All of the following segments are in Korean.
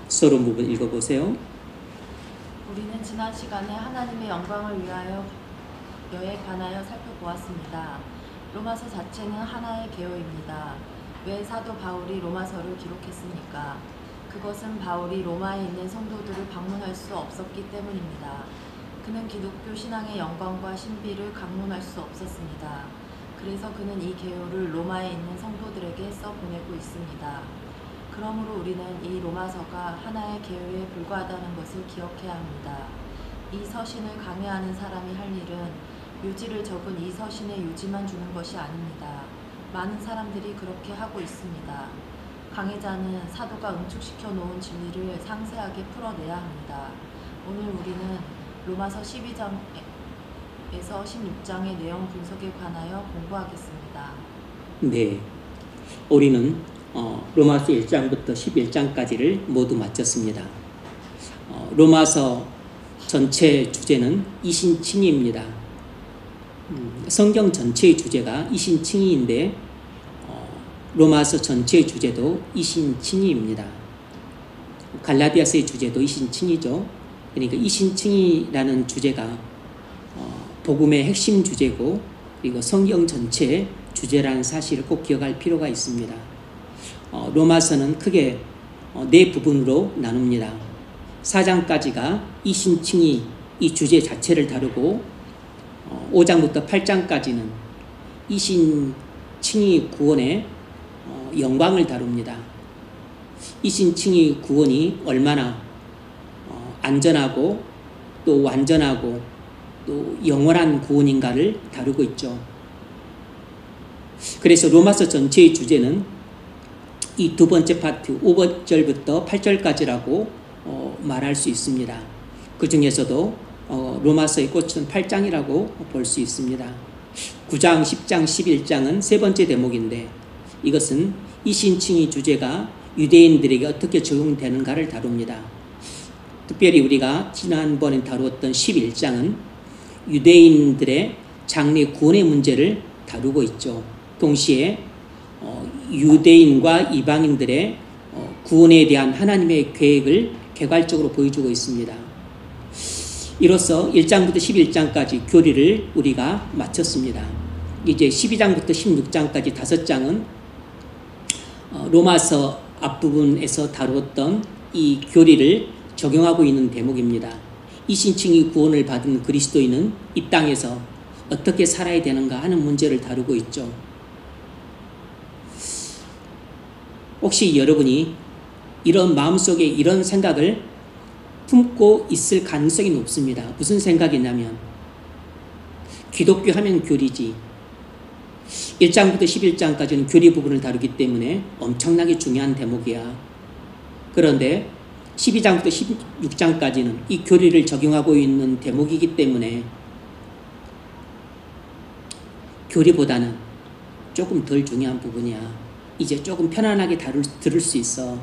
서론 부분 읽어보세요. 우리는 지난 시간에 하나님의 영광을 위하여 여에 관하여 살펴보았습니다. 로마서 자체는 하나의 개요입니다. 왜 사도 바울이 로마서를 기록했습니까? 그것은 바울이 로마에 있는 성도들을 방문할 수 없었기 때문입니다. 그는 기독교 신앙의 영광과 신비를 강론할 수 없었습니다. 그래서 그는 이 개요를 로마에 있는 성도들에게 써보내고 있습니다. 그러므로 우리는 이 로마서가 하나의 개요에 불과하다는 것을 기억해야 합니다. 이 서신을 강해하는 사람이 할 일은 유지를 적은 이 서신의 유지만 주는 것이 아닙니다. 많은 사람들이 그렇게 하고 있습니다. 강해자는 사도가 응축시켜 놓은 진리를 상세하게 풀어내야 합니다. 오늘 우리는 로마서 12장에서 16장의 내용 분석에 관하여 공부하겠습니다. 네, 우리는 로마서 1장부터 11장까지를 모두 마쳤습니다. 로마서 전체 주제는 이신칭의입니다. 성경 전체의 주제가 이신칭의인데 로마서 전체의 주제도 이신칭의입니다. 갈라디아서의 주제도 이신칭의죠. 그러니까 이신칭의라는 주제가 복음의 핵심 주제고 그리고 성경 전체의 주제라는 사실을 꼭 기억할 필요가 있습니다. 로마서는 크게 네 부분으로 나눕니다. 4장까지가 이신칭의 이 주제 자체를 다루고 5장부터 8장까지는 이신칭의 구원의 영광을 다룹니다. 이신칭의 구원이 얼마나 안전하고 또 완전하고 또 영원한 구원인가를 다루고 있죠. 그래서 로마서 전체의 주제는 이 두 번째 파트 5절부터 8절까지라고 말할 수 있습니다. 그 중에서도 로마서의 꽃은 8장이라고 볼 수 있습니다. 9장, 10장, 11장은 세 번째 대목인데 이것은 이신칭의 주제가 유대인들에게 어떻게 적용되는가를 다룹니다. 특별히 우리가 지난번에 다루었던 11장은 유대인들의 장래 구원의 문제를 다루고 있죠. 동시에 유대인과 이방인들의 구원에 대한 하나님의 계획을 개괄적으로 보여주고 있습니다. 이로써 1장부터 11장까지 교리를 우리가 마쳤습니다. 이제 12장부터 16장까지 5장은 로마서 앞부분에서 다루었던 이 교리를 적용하고 있는 대목입니다. 이신칭의 구원을 받은 그리스도인은 이 땅에서 어떻게 살아야 되는가 하는 문제를 다루고 있죠. 혹시 여러분이 이런 마음속에 이런 생각을 품고 있을 가능성이 높습니다. 무슨 생각이냐면 기독교 하면 교리지 1장부터 11장까지는 교리 부분을 다루기 때문에 엄청나게 중요한 대목이야. 그런데 12장부터 16장까지는 이 교리를 적용하고 있는 대목이기 때문에 교리보다는 조금 덜 중요한 부분이야. 이제 조금 편안하게 들을 수 있어.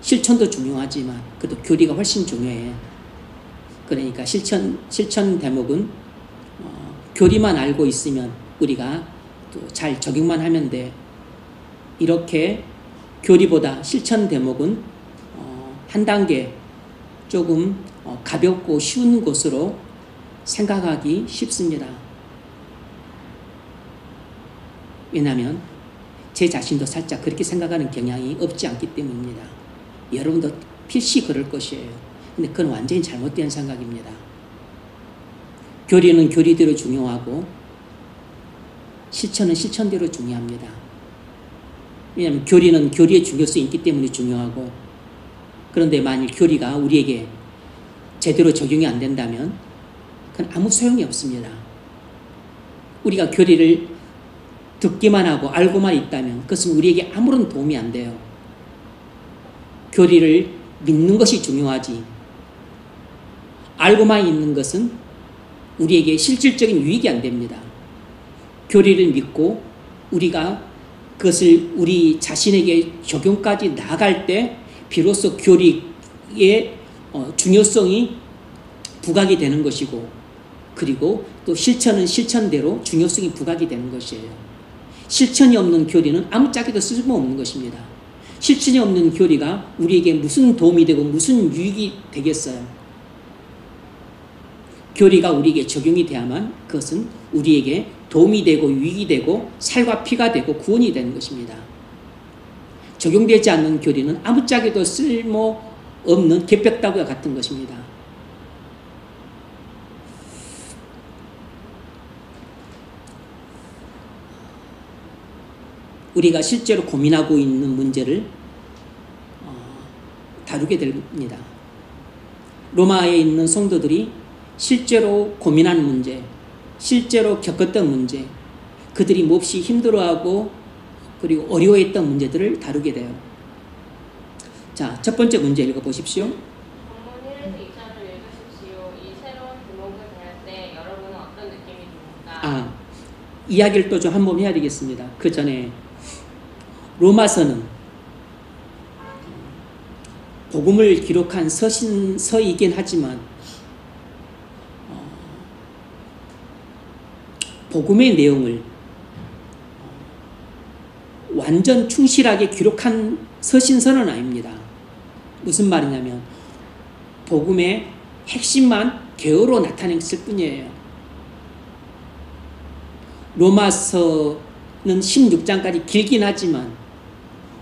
실천도 중요하지만 그래도 교리가 훨씬 중요해. 그러니까 실천 대목은 교리만 알고 있으면 우리가 또 잘 적용만 하면 돼. 이렇게 교리보다 실천 대목은 한 단계 조금 가볍고 쉬운 것으로 생각하기 쉽습니다. 왜냐하면 제 자신도 살짝 그렇게 생각하는 경향이 없지 않기 때문입니다. 여러분도 필시 그럴 것이에요. 근데 그건 완전히 잘못된 생각입니다. 교리는 교리대로 중요하고 실천은 실천대로 중요합니다. 왜냐하면 교리는 교리의 중요성이 있기 때문에 중요하고 그런데 만일 교리가 우리에게 제대로 적용이 안 된다면 그건 아무 소용이 없습니다. 우리가 교리를 듣기만 하고 알고만 있다면 그것은 우리에게 아무런 도움이 안 돼요. 교리를 믿는 것이 중요하지 알고만 있는 것은 우리에게 실질적인 유익이 안 됩니다. 교리를 믿고 우리가 그것을 우리 자신에게 적용까지 나아갈 때 비로소 교리의 중요성이 부각이 되는 것이고 그리고 또 실천은 실천대로 중요성이 부각이 되는 것이에요. 실천이 없는 교리는 아무짝에도 쓸모없는 것입니다. 실천이 없는 교리가 우리에게 무슨 도움이 되고 무슨 유익이 되겠어요? 교리가 우리에게 적용이 돼야만 그것은 우리에게 도움이 되고 유익이 되고 살과 피가 되고 구원이 되는 것입니다. 적용되지 않는 교리는 아무짝에도 쓸모없는 개벽다구와 같은 것입니다. 우리가 실제로 고민하고 있는 문제를 다루게 됩니다. 로마에 있는 성도들이 실제로 고민하는 문제, 실제로 겪었던 문제, 그들이 몹시 힘들어하고 그리고 어려워했던 문제들을 다루게 돼요. 자, 첫 번째 문제 읽어보십시오. 본문 1에서 2절을 읽으십시오. 이 새로운 제목을 대할 때 여러분은 어떤 느낌이 듭니까? 이야기를 또 좀 한번 해야 되겠습니다. 그 전에 로마서는 복음을 기록한 서이긴 하지만 복음의 내용을 완전 충실하게 기록한 서신서는 아닙니다. 무슨 말이냐면 복음의 핵심만 개요로 나타냈을 뿐이에요. 로마서는 16장까지 길긴 하지만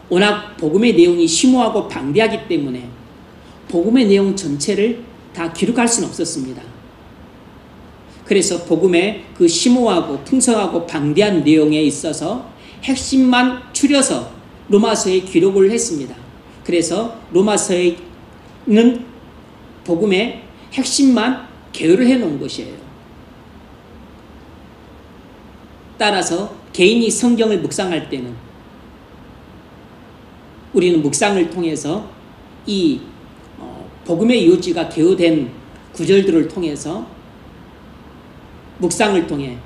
워낙 복음의 내용이 심오하고 방대하기 때문에 복음의 내용 전체를 다 기록할 수는 없었습니다. 그래서 복음의 그 심오하고 풍성하고 방대한 내용에 있어서 핵심만 추려서 로마서에 기록을 했습니다. 그래서 로마서에는 복음의 핵심만 개요를 해놓은 것이에요. 따라서 개인이 성경을 묵상할 때는 우리는 묵상을 통해서 이 복음의 요지가 개요된 구절들을 통해서 묵상을 통해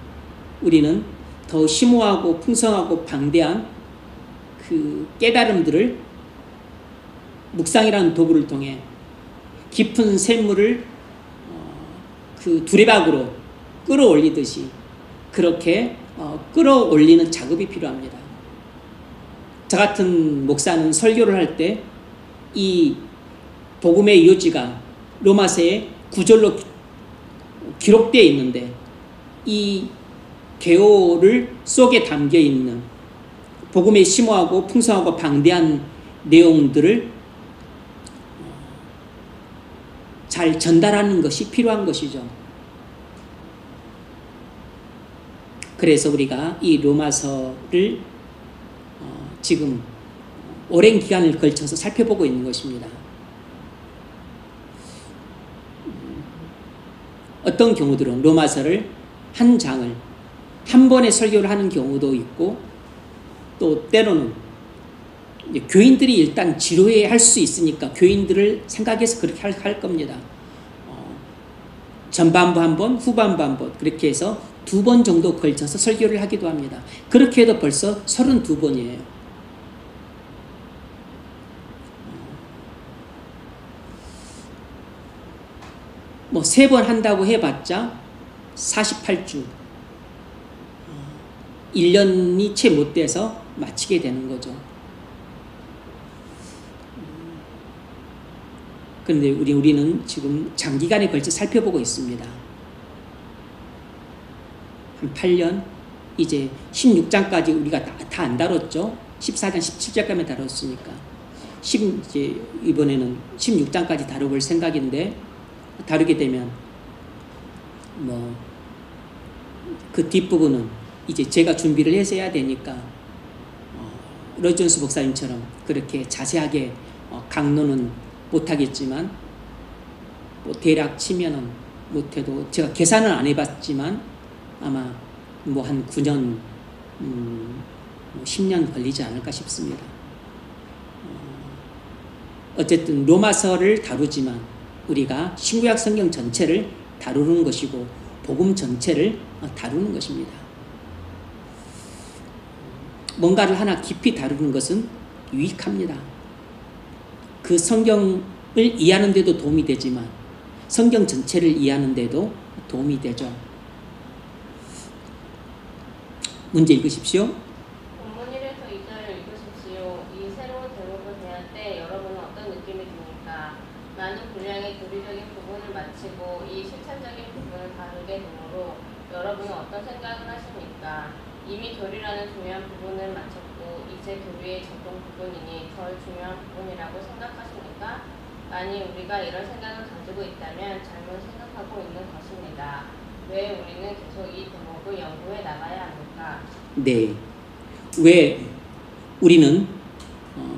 우리는 더 심오하고 풍성하고 방대한 그 깨달음들을 묵상이라는 도구를 통해 깊은 샘물을 그 두레박으로 끌어올리듯이 그렇게 끌어올리는 작업이 필요합니다. 저 같은 목사는 설교를 할 때 이 복음의 요지가 로마서의 구절로 기록되어 있는데 이 개요를 속에 담겨 있는 복음의 심오하고 풍성하고 방대한 내용들을 잘 전달하는 것이 필요한 것이죠. 그래서 우리가 이 로마서를 지금 오랜 기간을 걸쳐서 살펴보고 있는 것입니다. 어떤 경우들은 로마서를 한 장을 한 번에 설교를 하는 경우도 있고 또 때로는 교인들이 일단 지루해 할 수 있으니까 교인들을 생각해서 그렇게 할 겁니다. 전반부 한 번, 후반부 한 번 그렇게 해서 2번 정도 걸쳐서 설교를 하기도 합니다. 그렇게 해도 벌써 32번이에요. 뭐 3번 한다고 해봤자 48주 1년이 채 못 돼서 마치게 되는 거죠. 그런데 우리는 지금 장기간에 걸쳐 살펴보고 있습니다. 한 8년 이제 16장까지 우리가 다 안 다뤘죠. 14장 17장까지 다뤘으니까 이제 이번에는 16장까지 다뤄볼 생각인데 다루게 되면 뭐 그 뒷부분은 이제 제가 준비를 해서 해야 되니까 로이 존스 목사님처럼 그렇게 자세하게 강론은 못하겠지만 뭐 대략 치면은 못해도 제가 계산을 안 해봤지만 아마 뭐 한 9년 10년 걸리지 않을까 싶습니다. 어쨌든 로마서를 다루지만 우리가 신구약 성경 전체를 다루는 것이고 복음 전체를 다루는 것입니다. 뭔가를 하나 깊이 다루는 것은 유익합니다. 그 성경을 이해하는 데도 도움이 되지만 성경 전체를 이해하는 데도 도움이 되죠. 문제 읽으십시오. 이미 교리라는 중요한 부분을 마쳤고 이제 교리의 적용 부분이니 덜 중요한 부분이라고 생각하십니까? 만일 우리가 이런 생각을 가지고 있다면 잘못 생각하고 있는 것입니다. 왜 우리는 계속 이 대목을 연구해 나가야 합니까? 네. 왜 우리는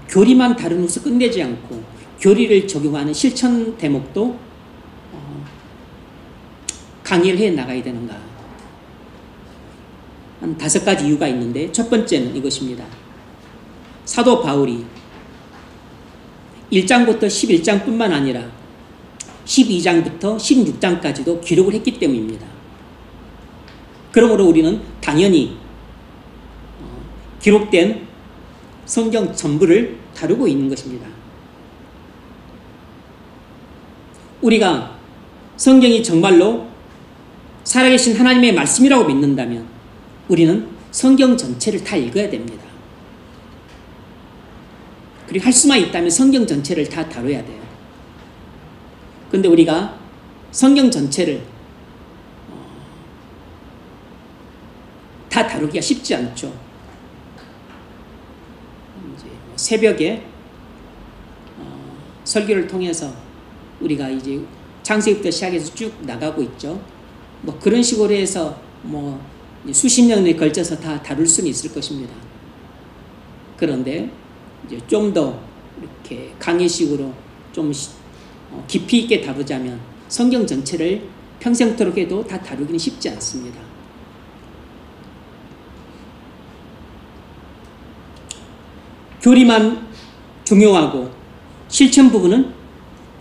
교리만 다루면서 끝내지 않고 교리를 적용하는 실천 대목도 강의를 해 나가야 되는가? 한 5가지 이유가 있는데 첫 번째는 이것입니다. 사도 바울이 1장부터 11장뿐만 아니라 12장부터 16장까지도 기록을 했기 때문입니다. 그러므로 우리는 당연히 기록된 성경 전부를 다루고 있는 것입니다. 우리가 성경이 정말로 살아계신 하나님의 말씀이라고 믿는다면 우리는 성경 전체를 다 읽어야 됩니다. 그리고 할 수만 있다면 성경 전체를 다 다뤄야 돼요. 그런데 우리가 성경 전체를 다 다루기가 쉽지 않죠. 이제 새벽에 설교를 통해서 우리가 이제 창세기부터 시작해서 쭉 나가고 있죠. 뭐 그런 식으로 해서 뭐 수십 년에 걸쳐서 다 다룰 수는 있을 것입니다. 그런데 이제 좀 더 이렇게 강의식으로 좀 깊이 있게 다루자면 성경 전체를 평생토록 해도 다 다루기는 쉽지 않습니다. 교리만 중요하고 실천 부분은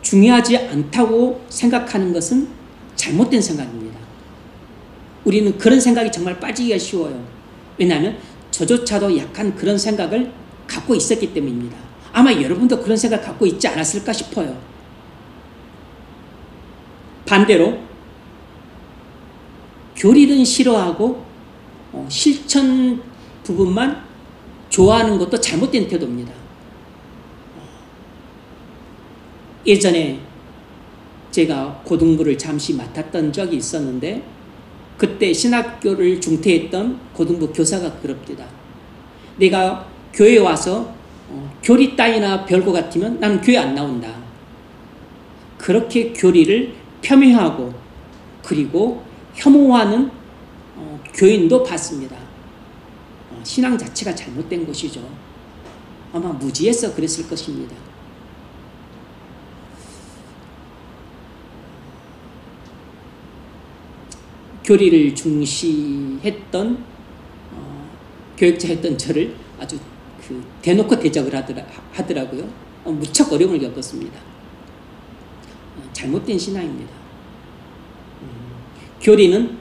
중요하지 않다고 생각하는 것은 잘못된 생각입니다. 우리는 그런 생각이 정말 빠지기가 쉬워요. 왜냐하면 저조차도 약간 그런 생각을 갖고 있었기 때문입니다. 아마 여러분도 그런 생각 갖고 있지 않았을까 싶어요. 반대로 교리는 싫어하고 실천 부분만 좋아하는 것도 잘못된 태도입니다. 예전에 제가 고등부를 잠시 맡았던 적이 있었는데 그때 신학교를 중퇴했던 고등부 교사가 그럽니다. 내가 교회에 와서 교리 따위나 별거 같으면 나는 교회 안 나온다. 그렇게 교리를 폄훼하고 그리고 혐오하는 교인도 봤습니다. 신앙 자체가 잘못된 것이죠. 아마 무지해서 그랬을 것입니다. 교리를 중시했던 교육자였던 저를 아주 대놓고 대적을 하더라고요. 무척 어려움을 겪었습니다. 잘못된 신앙입니다. 교리는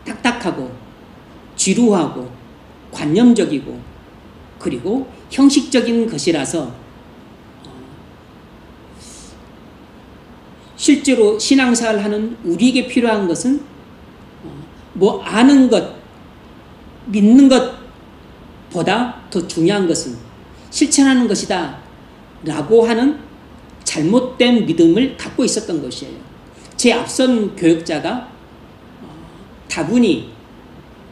딱딱하고 지루하고 관념적이고 그리고 형식적인 것이라서 실제로 신앙생활을 하는 우리에게 필요한 것은 뭐 아는 것, 믿는 것보다 더 중요한 것은 실천하는 것이다 라고 하는 잘못된 믿음을 갖고 있었던 것이에요. 제 앞선 교육자가 다분히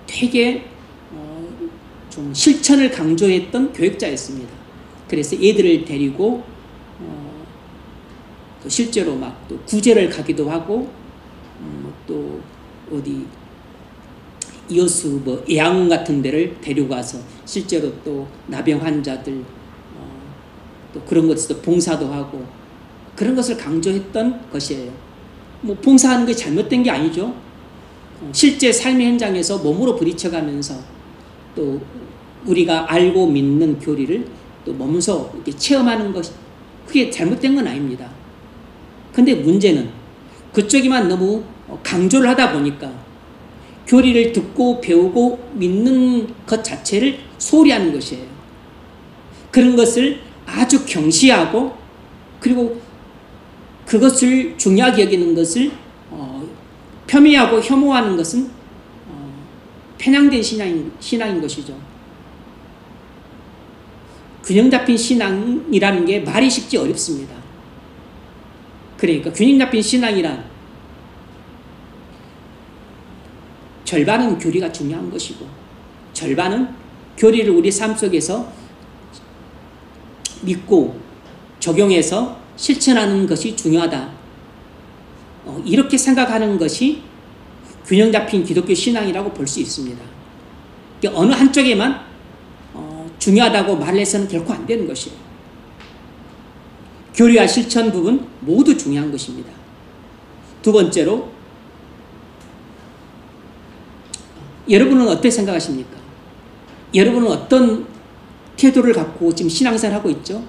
되게 좀 실천을 강조했던 교육자였습니다. 그래서 애들을 데리고 또 실제로 막 또 구제를 가기도 하고 또 어디 이호수 뭐 예양원 같은 데를 데리고 가서 실제로 또 나병 환자들 또 그런 것에서 봉사도 하고 그런 것을 강조했던 것이에요. 뭐 봉사하는 게 잘못된 게 아니죠. 실제 삶의 현장에서 몸으로 부딪혀가면서 또 우리가 알고 믿는 교리를 또 몸소 이렇게 체험하는 것, 그게 잘못된 건 아닙니다. 근데 문제는 그쪽에만 너무 강조를 하다 보니까 교리를 듣고 배우고 믿는 것 자체를 소홀히 하는 것이에요. 그런 것을 아주 경시하고 그리고 그것을 중요하게 여기는 것을 폄훼하고 혐오하는 것은 편향된 신앙인 것이죠. 균형 잡힌 신앙이라는 게 말이 쉽지 어렵습니다. 그러니까 균형 잡힌 신앙이란 절반은 교리가 중요한 것이고 절반은 교리를 우리 삶 속에서 믿고 적용해서 실천하는 것이 중요하다. 이렇게 생각하는 것이 균형 잡힌 기독교 신앙이라고 볼 수 있습니다. 그러니까 어느 한쪽에만 중요하다고 말해서는 결코 안 되는 것이에요. 교리와 실천 부분 모두 중요한 것입니다. 두 번째로, 여러분은 어떻게 생각하십니까? 여러분은 어떤 태도를 갖고 지금 신앙생활을 하고 있죠?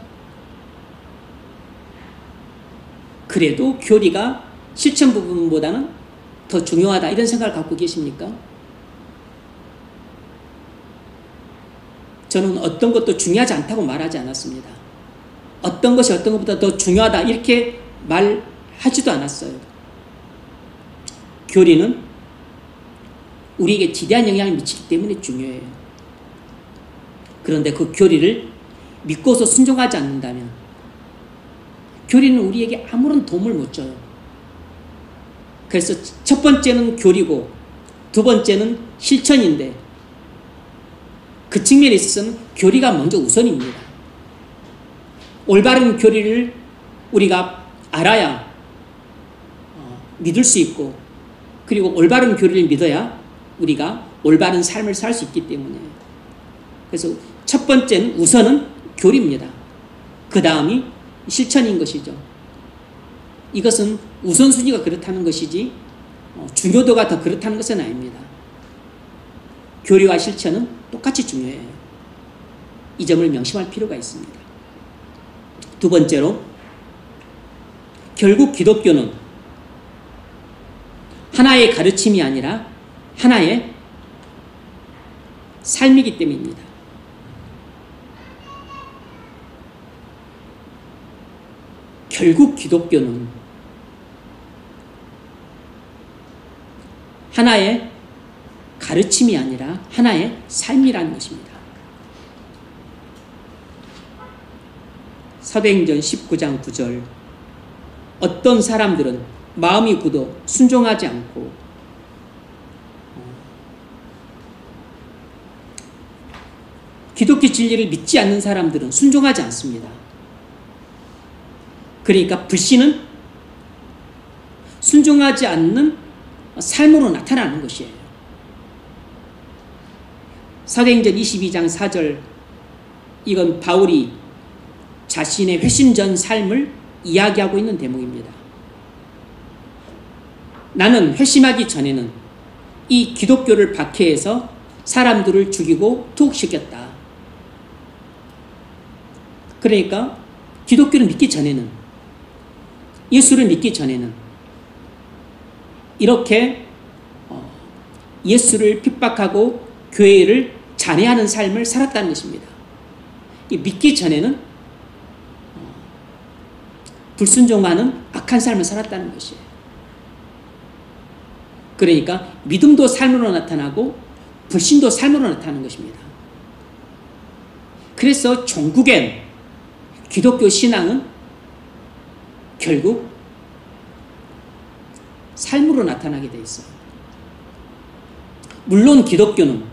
그래도 교리가 실천 부분보다는 더 중요하다, 이런 생각을 갖고 계십니까? 저는 어떤 것도 중요하지 않다고 말하지 않았습니다. 어떤 것이 어떤 것보다 더 중요하다, 이렇게 말하지도 않았어요. 교리는 우리에게 지대한 영향을 미치기 때문에 중요해요. 그런데 그 교리를 믿고서 순종하지 않는다면 교리는 우리에게 아무런 도움을 못 줘요. 그래서 첫 번째는 교리고 두 번째는 실천인데, 그 측면에 있어서는 교리가 먼저 우선입니다. 올바른 교리를 우리가 알아야 믿을 수 있고, 그리고 올바른 교리를 믿어야 우리가 올바른 삶을 살 수 있기 때문에, 그래서 첫 번째는 우선은 교리입니다. 그 다음이 실천인 것이죠. 이것은 우선순위가 그렇다는 것이지 중요도가 더 그렇다는 것은 아닙니다. 교리와 실천은 똑같이 중요해요. 이 점을 명심할 필요가 있습니다. 두 번째로, 결국 기독교는 하나의 가르침이 아니라 하나의 삶이기 때문입니다. 결국 기독교는 하나의 가르침이 아니라 하나의 삶이라는 것입니다. 사도행전 19장 9절, 어떤 사람들은 마음이 굳어 순종하지 않고 기독교 진리를 믿지 않는 사람들은 순종하지 않습니다. 그러니까 불신은 순종하지 않는 삶으로 나타나는 것이에요. 사도행전 22장 4절, 이건 바울이 자신의 회심 전 삶을 이야기하고 있는 대목입니다. 나는 회심하기 전에는 이 기독교를 박해해서 사람들을 죽이고 투옥시켰다. 그러니까 기독교를 믿기 전에는, 예수를 믿기 전에는 이렇게 예수를 핍박하고 교회를 잔해하는 삶을 살았다는 것입니다. 믿기 전에는 불순종하는 악한 삶을 살았다는 것이에요. 그러니까 믿음도 삶으로 나타나고 불신도 삶으로 나타나는 것입니다. 그래서 종국엔 기독교 신앙은 결국 삶으로 나타나게 돼 있어요. 물론 기독교는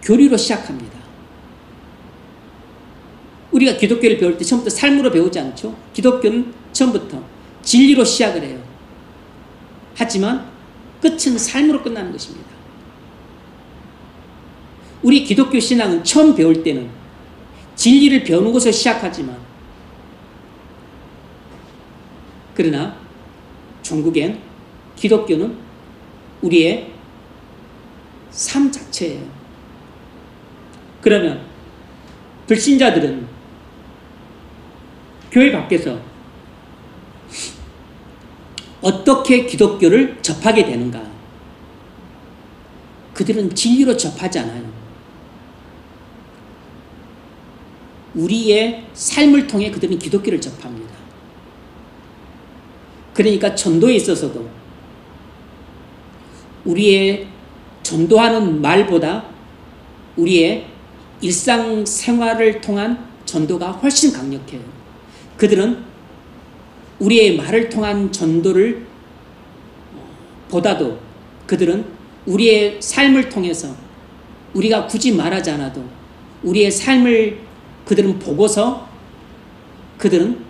교리로 시작합니다. 우리가 기독교를 배울 때 처음부터 삶으로 배우지 않죠? 기독교는 처음부터 진리로 시작을 해요. 하지만 끝은 삶으로 끝나는 것입니다. 우리 기독교 신앙은 처음 배울 때는 진리를 배우는 것으로 시작하지만, 그러나 종국엔 기독교는 우리의 삶 자체예요. 그러면 불신자들은 교회 밖에서 어떻게 기독교를 접하게 되는가? 그들은 진리로 접하지 않아요. 우리의 삶을 통해 그들은 기독교를 접합니다. 그러니까 전도에 있어서도 우리의 전도하는 말보다 우리의 일상생활을 통한 전도가 훨씬 강력해요. 그들은 우리의 말을 통한 전도를 보다도 그들은 우리의 삶을 통해서 우리가 굳이 말하지 않아도 우리의 삶을 그들은 보고서 그들은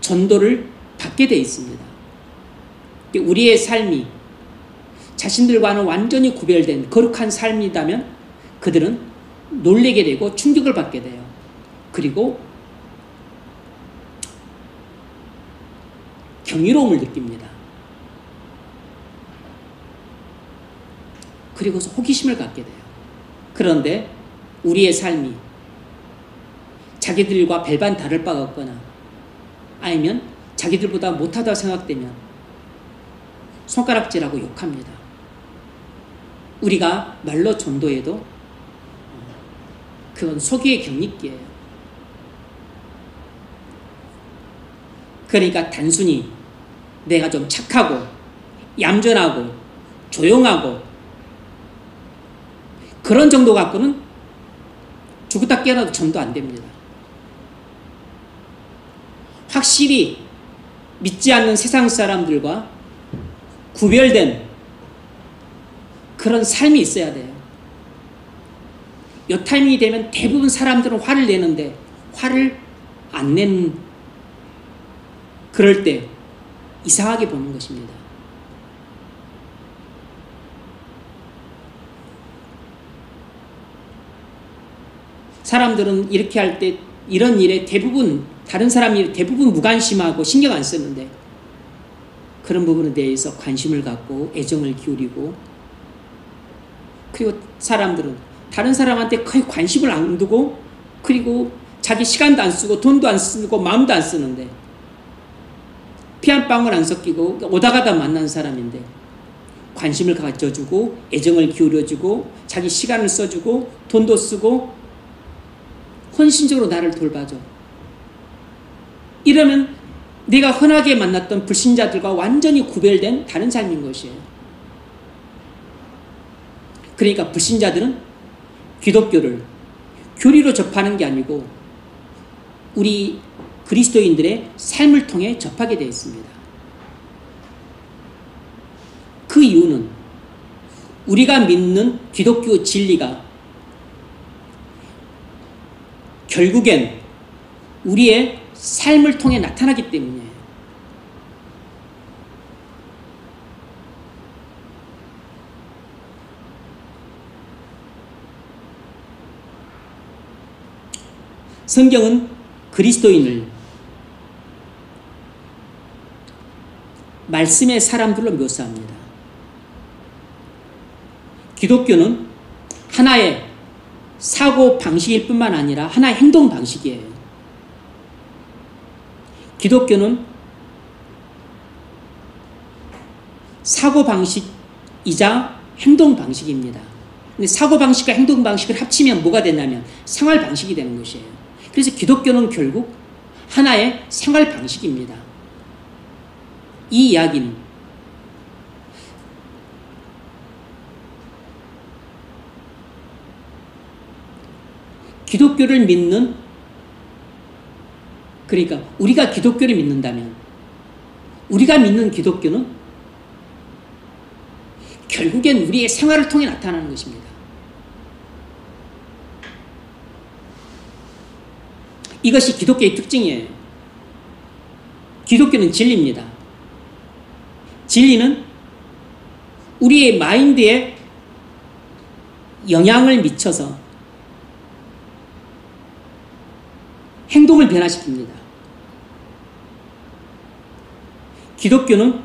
전도를 받게 되어 있습니다. 우리의 삶이 자신들과는 완전히 구별된 거룩한 삶이라면 그들은 놀라게 되고 충격을 받게 돼요. 그리고 경이로움을 느낍니다. 그리고서 호기심을 갖게 돼요. 그런데 우리의 삶이 자기들과 별반 다를 바가 없거나 아니면 자기들보다 못하다고 생각되면 손가락질하고 욕합니다. 우리가 말로 전도해도 그건 속이의 격리기예요. 그러니까 단순히 내가 좀 착하고 얌전하고 조용하고 그런 정도 갖고는 죽었다 깨어나도 전도 안 됩니다. 확실히 믿지 않는 세상 사람들과 구별된 그런 삶이 있어야 돼요. 이 타이밍이 되면 대부분 사람들은 화를 내는데 화를 안 내는 그럴 때 이상하게 보는 것입니다. 사람들은 이렇게 할 때 이런 일에 대부분 다른 사람이 대부분 무관심하고 신경 안 쓰는데 그런 부분에 대해서 관심을 갖고 애정을 기울이고 그리고 사람들은 다른 사람한테 거의 관심을 안 두고 그리고 자기 시간도 안 쓰고 돈도 안 쓰고 마음도 안 쓰는데 피 한 방울 안 섞이고 오다 가다 만난 사람인데 관심을 가져주고 애정을 기울여주고 자기 시간을 써주고 돈도 쓰고 헌신적으로 나를 돌봐줘. 이러면 내가 흔하게 만났던 불신자들과 완전히 구별된 다른 삶인 것이에요. 그러니까 불신자들은 기독교를 교리로 접하는 게 아니고 우리 그리스도인들의 삶을 통해 접하게 되어 있습니다. 그 이유는 우리가 믿는 기독교 진리가 결국엔 우리의 삶을 통해 나타나기 때문이에요. 성경은 그리스도인을 말씀의 사람들로 묘사합니다. 기독교는 하나의 사고 방식일 뿐만 아니라 하나의 행동 방식이에요. 기독교는 사고 방식이자 행동 방식입니다. 근데 사고 방식과 행동 방식을 합치면 뭐가 되냐면 생활 방식이 되는 것이에요. 그래서 기독교는 결국 하나의 생활 방식입니다. 이 이야기는 기독교를 믿는, 그러니까 우리가 기독교를 믿는다면 우리가 믿는 기독교는 결국엔 우리의 생활을 통해 나타나는 것입니다. 이것이 기독교의 특징이에요. 기독교는 진리입니다. 진리는 우리의 마인드에 영향을 미쳐서 행동을 변화시킵니다. 기독교는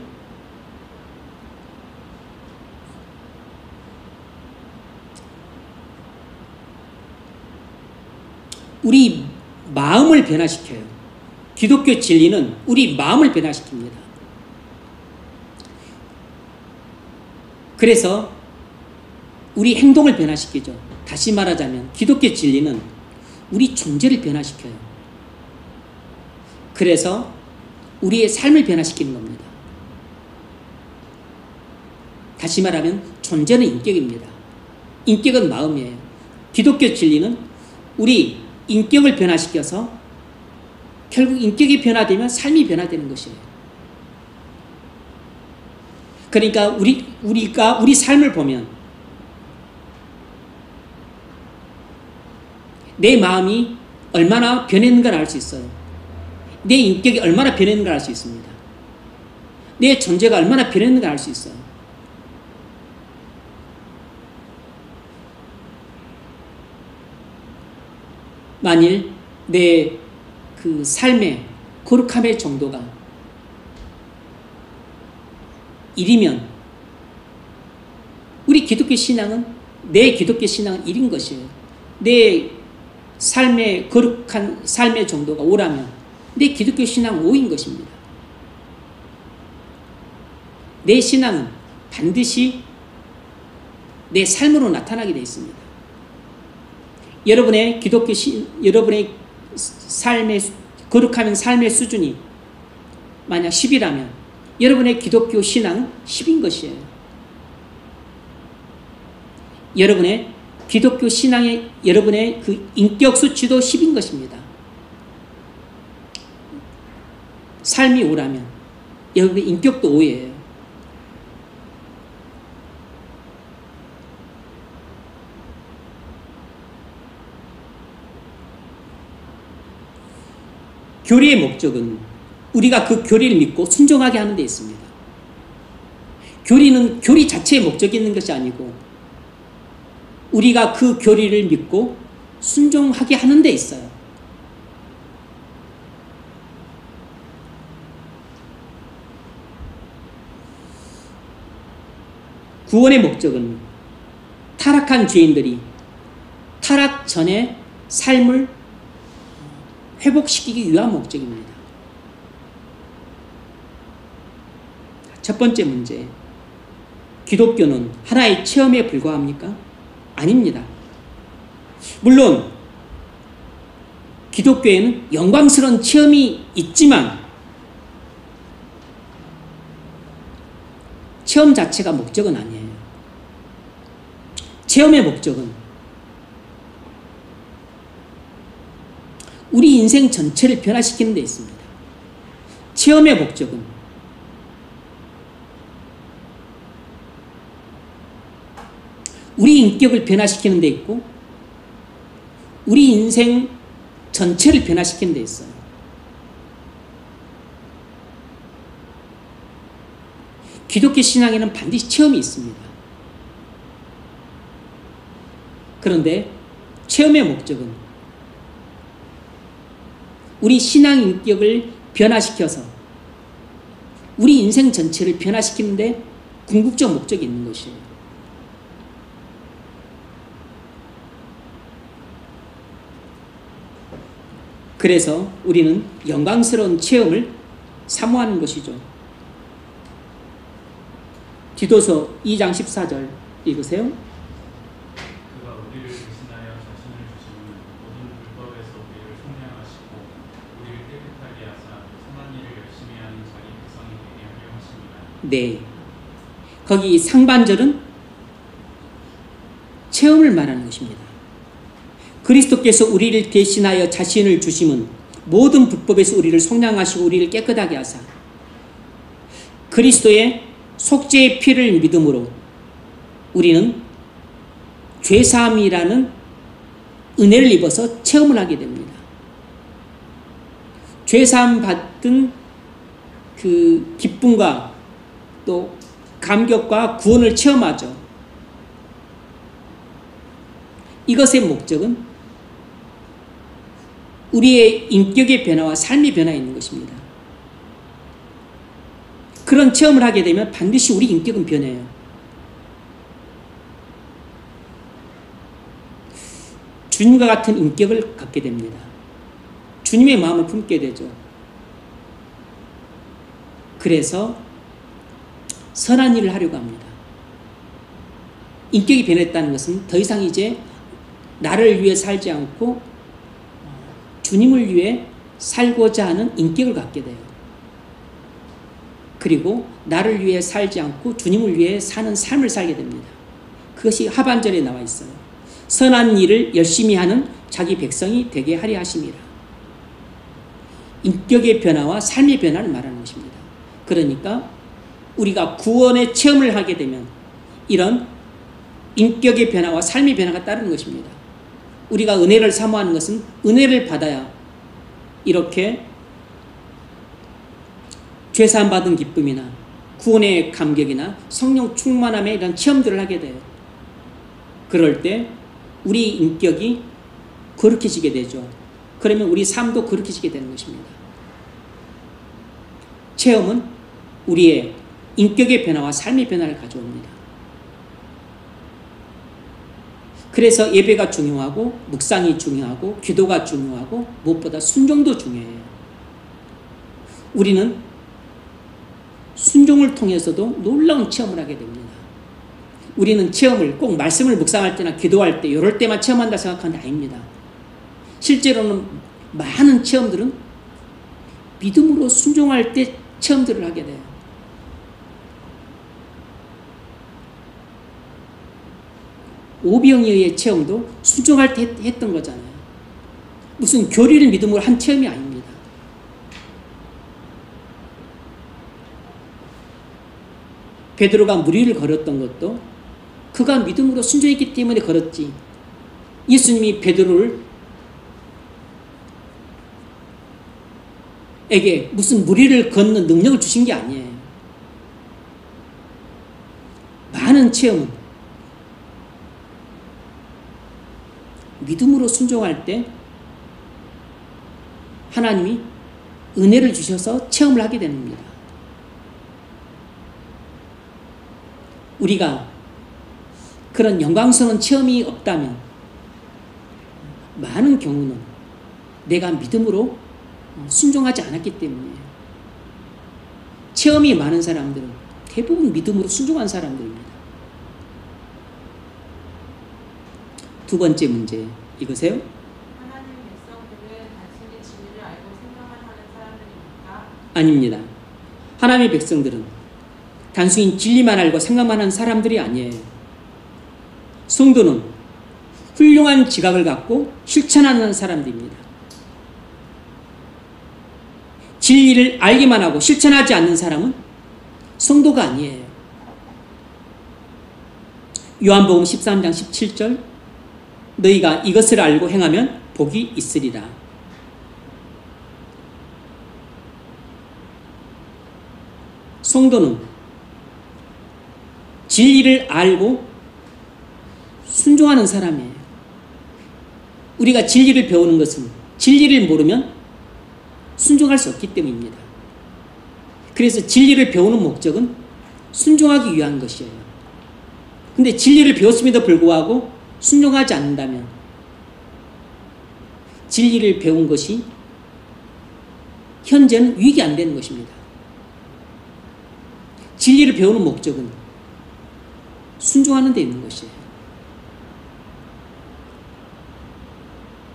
우리 마음을 변화시켜요. 기독교 진리는 우리 마음을 변화시킵니다. 그래서 우리 행동을 변화시키죠. 다시 말하자면 기독교 진리는 우리 존재를 변화시켜요. 그래서 우리의 삶을 변화시키는 겁니다. 다시 말하면 존재는 인격입니다. 인격은 마음이에요. 기독교 진리는 우리 인격을 변화시켜서 결국 인격이 변화되면 삶이 변화되는 것이에요. 그러니까 우리가 우리 삶을 보면 내 마음이 얼마나 변했는가를 알 수 있어요. 내 인격이 얼마나 변했는가를 알 수 있습니다. 내 존재가 얼마나 변했는가를 알 수 있어요. 만일 내 그 삶의 거룩함의 정도가 1이면 우리 기독교 신앙은 내 기독교 신앙은 1인 것이에요. 내 삶의 거룩한 삶의 정도가 5라면 내 기독교 신앙은 5인 것입니다. 내 신앙은 반드시 내 삶으로 나타나게 되어 있습니다. 여러분의 여러분의 삶의 거룩한 삶의 수준이 만약 10이라면 여러분의 기독교 신앙은 10인 것이에요. 여러분의 기독교 신앙의 여러분의 그 인격 수치도 10인 것입니다. 삶이 5라면 여러분의 인격도 5예요. 교리의 목적은 우리가 그 교리를 믿고 순종하게 하는 데 있습니다. 교리는 교리 자체의 목적이 있는 것이 아니고 우리가 그 교리를 믿고 순종하게 하는 데 있어요. 구원의 목적은 타락한 죄인들이 타락 전에 삶을 회복시키기 위한 목적입니다. 첫 번째 문제, 기독교는 하나의 체험에 불과합니까? 아닙니다. 물론 기독교에는 영광스러운 체험이 있지만 체험 자체가 목적은 아니에요. 체험의 목적은 우리 인생 전체를 변화시키는 데 있습니다. 체험의 목적은 우리 인격을 변화시키는 데 있고 우리 인생 전체를 변화시키는 데 있어요. 기독교 신앙에는 반드시 체험이 있습니다. 그런데 체험의 목적은 우리 신앙 인격을 변화시켜서 우리 인생 전체를 변화시키는데 궁극적 목적이 있는 것이에요. 그래서 우리는 영광스러운 체험을 사모하는 것이죠. 디도서 2장 14절 읽으세요. 그가 우리를 대신하여 자신을 주시는 모든 불법에서 우리를 속량하시고 우리를 깨끗하게 하사 선한 일을 열심히 하는 자기 백성이 되게 하려 하십니다. 네. 거기 상반절은 체험을 말하는 것입니다. 그리스도께서 우리를 대신하여 자신을 주심은 모든 불법에서 우리를 속량하시고 우리를 깨끗하게 하사 그리스도의 속죄의 피를 믿음으로 우리는 죄사함이라는 은혜를 입어서 체험을 하게 됩니다. 죄사함 받은 그 기쁨과 또 감격과 구원을 체험하죠. 이것의 목적은 우리의 인격의 변화와 삶의 변화에 있는 것입니다. 그런 체험을 하게 되면 반드시 우리 인격은 변해요. 주님과 같은 인격을 갖게 됩니다. 주님의 마음을 품게 되죠. 그래서 선한 일을 하려고 합니다. 인격이 변했다는 것은 더 이상 이제 나를 위해 살지 않고 주님을 위해 살고자 하는 인격을 갖게 돼요. 그리고 나를 위해 살지 않고 주님을 위해 사는 삶을 살게 됩니다. 그것이 하반절에 나와 있어요. 선한 일을 열심히 하는 자기 백성이 되게 하려 하심이라. 인격의 변화와 삶의 변화를 말하는 것입니다. 그러니까 우리가 구원의 체험을 하게 되면 이런 인격의 변화와 삶의 변화가 따르는 것입니다. 우리가 은혜를 사모하는 것은 은혜를 받아야 이렇게 죄사함 받은 기쁨이나 구원의 감격이나 성령 충만함의 이런 체험들을 하게 돼요. 그럴 때 우리 인격이 거룩해지게 되죠. 그러면 우리 삶도 거룩해지게 되는 것입니다. 체험은 우리의 인격의 변화와 삶의 변화를 가져옵니다. 그래서 예배가 중요하고 묵상이 중요하고 기도가 중요하고 무엇보다 순종도 중요해요. 우리는 순종을 통해서도 놀라운 체험을 하게 됩니다. 우리는 체험을 꼭 말씀을 묵상할 때나 기도할 때 이럴 때만 체험한다 생각하는 게 아닙니다. 실제로는 많은 체험들은 믿음으로 순종할 때 체험들을 하게 돼요. 오병이어의 체험도 순종할 때 했던 거잖아요. 무슨 교리를 믿음으로 한 체험이 아닙니다. 베드로가 무리를 걸었던 것도 그가 믿음으로 순종했기 때문에 걸었지. 예수님이 베드로를 에게 무슨 무리를 걷는 능력을 주신 게 아니에요. 많은 체험은 믿음으로 순종할 때 하나님이 은혜를 주셔서 체험을 하게 됩니다. 우리가 그런 영광스러운 체험이 없다면 많은 경우는 내가 믿음으로 순종하지 않았기 때문이에요. 체험이 많은 사람들은 대부분 믿음으로 순종한 사람들입니다. 두 번째 문제 읽으세요. 하나님의 백성들은 단순히 진리를 알고 생각만 하는 사람들입니까? 아닙니다. 하나님의 백성들은 단순히 진리만 알고 생각만 하는 사람들이 아니에요. 성도는 훌륭한 지각을 갖고 실천하는 사람들입니다. 진리를 알기만 하고 실천하지 않는 사람은 성도가 아니에요. 요한복음 13장 17절 너희가 이것을 알고 행하면 복이 있으리라. 성도는 진리를 알고 순종하는 사람이에요. 우리가 진리를 배우는 것은 진리를 모르면 순종할 수 없기 때문입니다. 그래서 진리를 배우는 목적은 순종하기 위한 것이에요. 근데 진리를 배웠음에도 불구하고 순종하지 않는다면 진리를 배운 것이 현재는 유익이 안 되는 것입니다. 진리를 배우는 목적은 순종하는 데 있는 것이에요.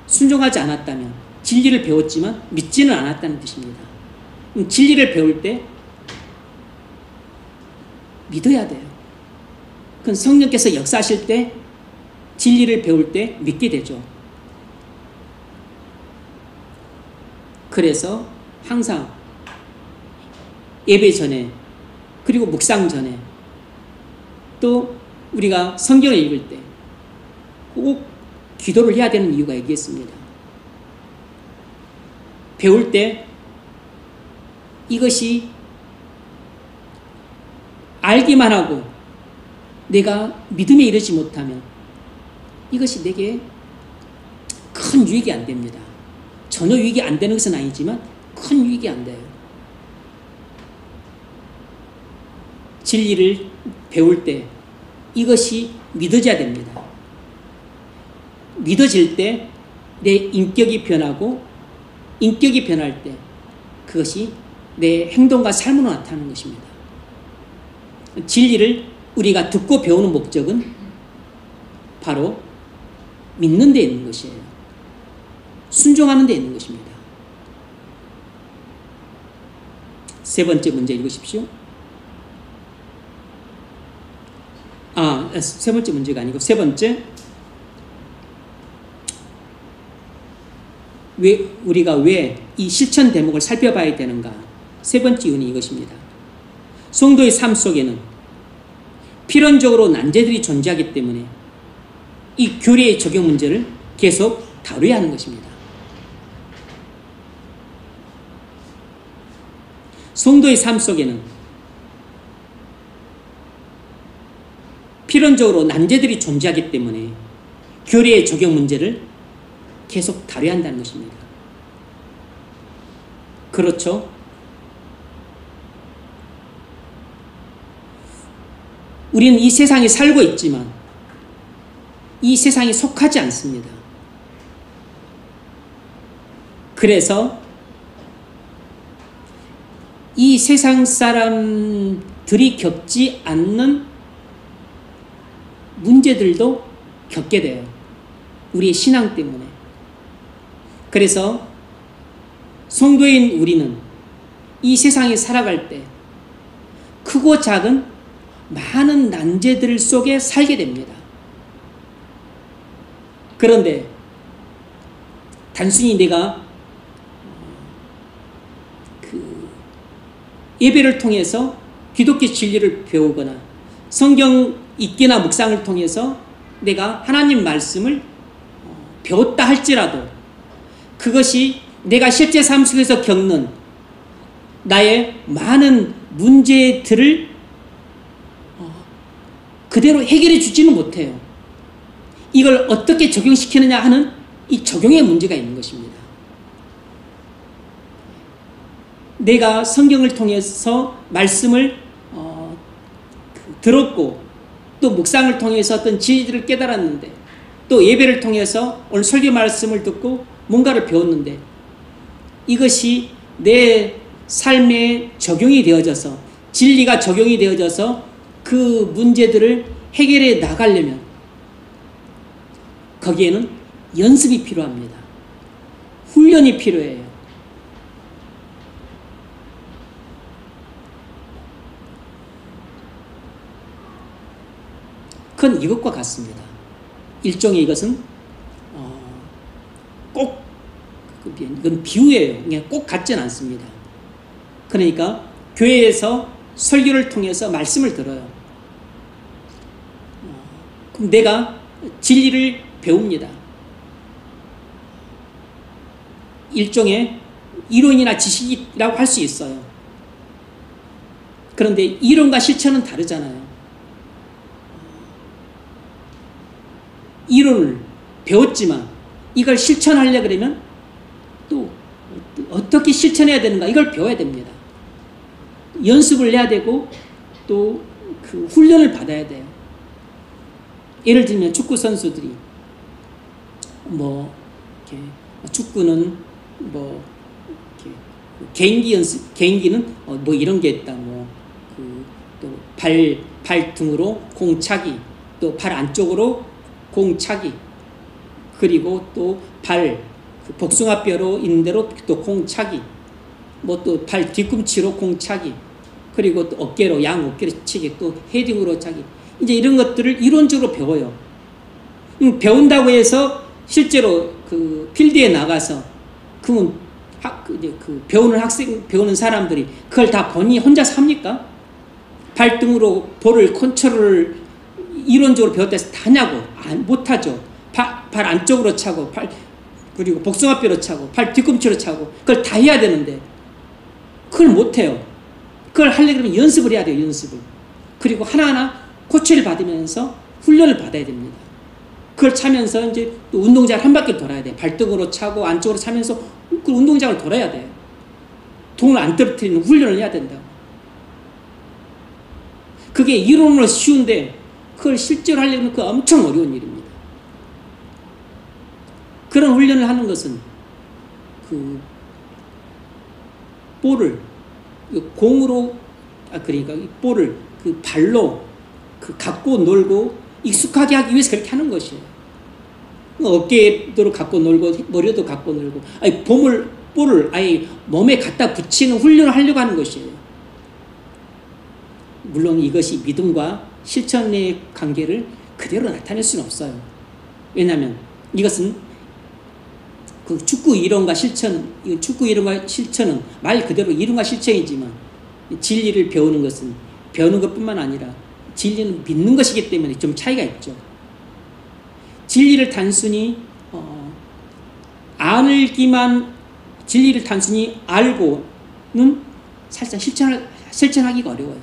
순종하지 않았다면 진리를 배웠지만 믿지는 않았다는 뜻입니다. 진리를 배울 때 믿어야 돼요. 그건 성령께서 역사하실 때 진리를 배울 때 믿게 되죠. 그래서 항상 예배 전에 그리고 묵상 전에 또 우리가 성경을 읽을 때 꼭 기도를 해야 되는 이유가 여기 있습니다. 배울 때 이것이 알기만 하고 내가 믿음에 이르지 못하면 이것이 내게 큰 유익이 안 됩니다. 전혀 유익이 안 되는 것은 아니지만 큰 유익이 안 돼요. 진리를 배울 때 이것이 믿어져야 됩니다. 믿어질 때 내 인격이 변하고 인격이 변할 때 그것이 내 행동과 삶으로 나타나는 것입니다. 진리를 우리가 듣고 배우는 목적은 바로 믿는 데 있는 것이에요. 순종하는 데 있는 것입니다. 세 번째 문제 읽으십시오. 세 번째 문제가 아니고 세 번째, 우리가 왜 이 실천 대목을 살펴봐야 되는가? 세 번째 이유는 이것입니다. 성도의 삶 속에는 필연적으로 난제들이 존재하기 때문에 이 교리의 적용 문제를 계속 다뤄야 하는 것입니다. 성도의 삶 속에는 필연적으로 난제들이 존재하기 때문에 교리의 적용 문제를 계속 다뤄야 한다는 것입니다. 그렇죠? 우리는 이 세상에 살고 있지만 이 세상에 속하지 않습니다. 그래서 이 세상 사람들이 겪지 않는 문제들도 겪게 돼요. 우리의 신앙 때문에. 그래서 성도인 우리는 이 세상에 살아갈 때 크고 작은 많은 난제들 속에 살게 됩니다. 그런데 단순히 내가 예배를 통해서 기독교 진리를 배우거나 성경 읽기나 묵상을 통해서 내가 하나님 말씀을 배웠다 할지라도 그것이 내가 실제 삶 속에서 겪는 나의 많은 문제들을 그대로 해결해 주지는 못해요. 이걸 어떻게 적용시키느냐 하는 이 적용의 문제가 있는 것입니다. 내가 성경을 통해서 말씀을 들었고 또 묵상을 통해서 어떤 진리들을 깨달았는데 또 예배를 통해서 오늘 설교 말씀을 듣고 뭔가를 배웠는데 이것이 내 삶에 적용이 되어져서 진리가 적용이 되어져서 그 문제들을 해결해 나가려면 거기에는 연습이 필요합니다. 훈련이 필요해요. 그건 이것과 같습니다. 일종의 이것은 꼭 이건 비유예요. 그냥 꼭 같지는 않습니다. 그러니까 교회에서 설교를 통해서 말씀을 들어요. 그럼 내가 진리를 배웁니다. 일종의 이론이나 지식이라고 할 수 있어요. 그런데 이론과 실천은 다르잖아요. 이론을 배웠지만 이걸 실천하려고 그러면 또 어떻게 실천해야 되는가 이걸 배워야 됩니다. 연습을 해야 되고 또 그 훈련을 받아야 돼요. 예를 들면 축구 선수들이 이렇게 축구는 이렇게 개인기 연습, 개인기는 이런 게 있다. 또 발등으로 공 차기, 또 발 안쪽으로 공 차기, 그리고 또 복숭아뼈로 있는 대로 또 공 차기, 또 발 뒤꿈치로 공 차기, 그리고 또 어깨로 양 어깨로 치기, 또 헤딩으로 차기. 이제 이런 것들을 이론적으로 배워요. 배운다고 해서 실제로 그 필드에 나가서 그러면 배우는 사람들이 그걸 다 본인이 혼자서 합니까? 발등으로 볼을 컨트롤을 이론적으로 배웠다 해서 다 하냐고? 못하죠. 발 안쪽으로 차고, 그리고 복숭아뼈로 차고, 발 뒤꿈치로 차고, 그걸 다 해야 되는데, 그걸 못해요. 그걸 하려고 하면 연습을 해야 돼요, 연습을. 그리고 하나하나 코치를 받으면서 훈련을 받아야 됩니다. 그걸 차면서 이제 또 운동장을 한 바퀴 돌아야 돼요. 발등으로 차고, 안쪽으로 차면서 그 운동장을 돌아야 돼요. 돈을 안 떨어뜨리는 훈련을 해야 된다고. 그게 이론으로 쉬운데, 그걸 실제로 하려면 그 엄청 어려운 일입니다. 그런 훈련을 하는 것은 볼을 공으로 그러니까 볼을 발로 갖고 놀고 익숙하게 하기 위해서 그렇게 하는 것이에요. 어깨도 갖고 놀고 머리도 갖고 놀고 볼을 아예 몸에 갖다 붙이는 훈련을 하려고 하는 것이에요. 물론 이것이 믿음과 실천의 관계를 그대로 나타낼 수는 없어요. 왜냐하면 이것은 축구 이론과 실천, 말 그대로 이론과 실천이지만 진리를 배우는 것은 배우는 것뿐만 아니라 진리는 믿는 것이기 때문에 좀 차이가 있죠. 진리를 단순히 진리를 단순히 알고는 살짝 실천하기가 어려워요.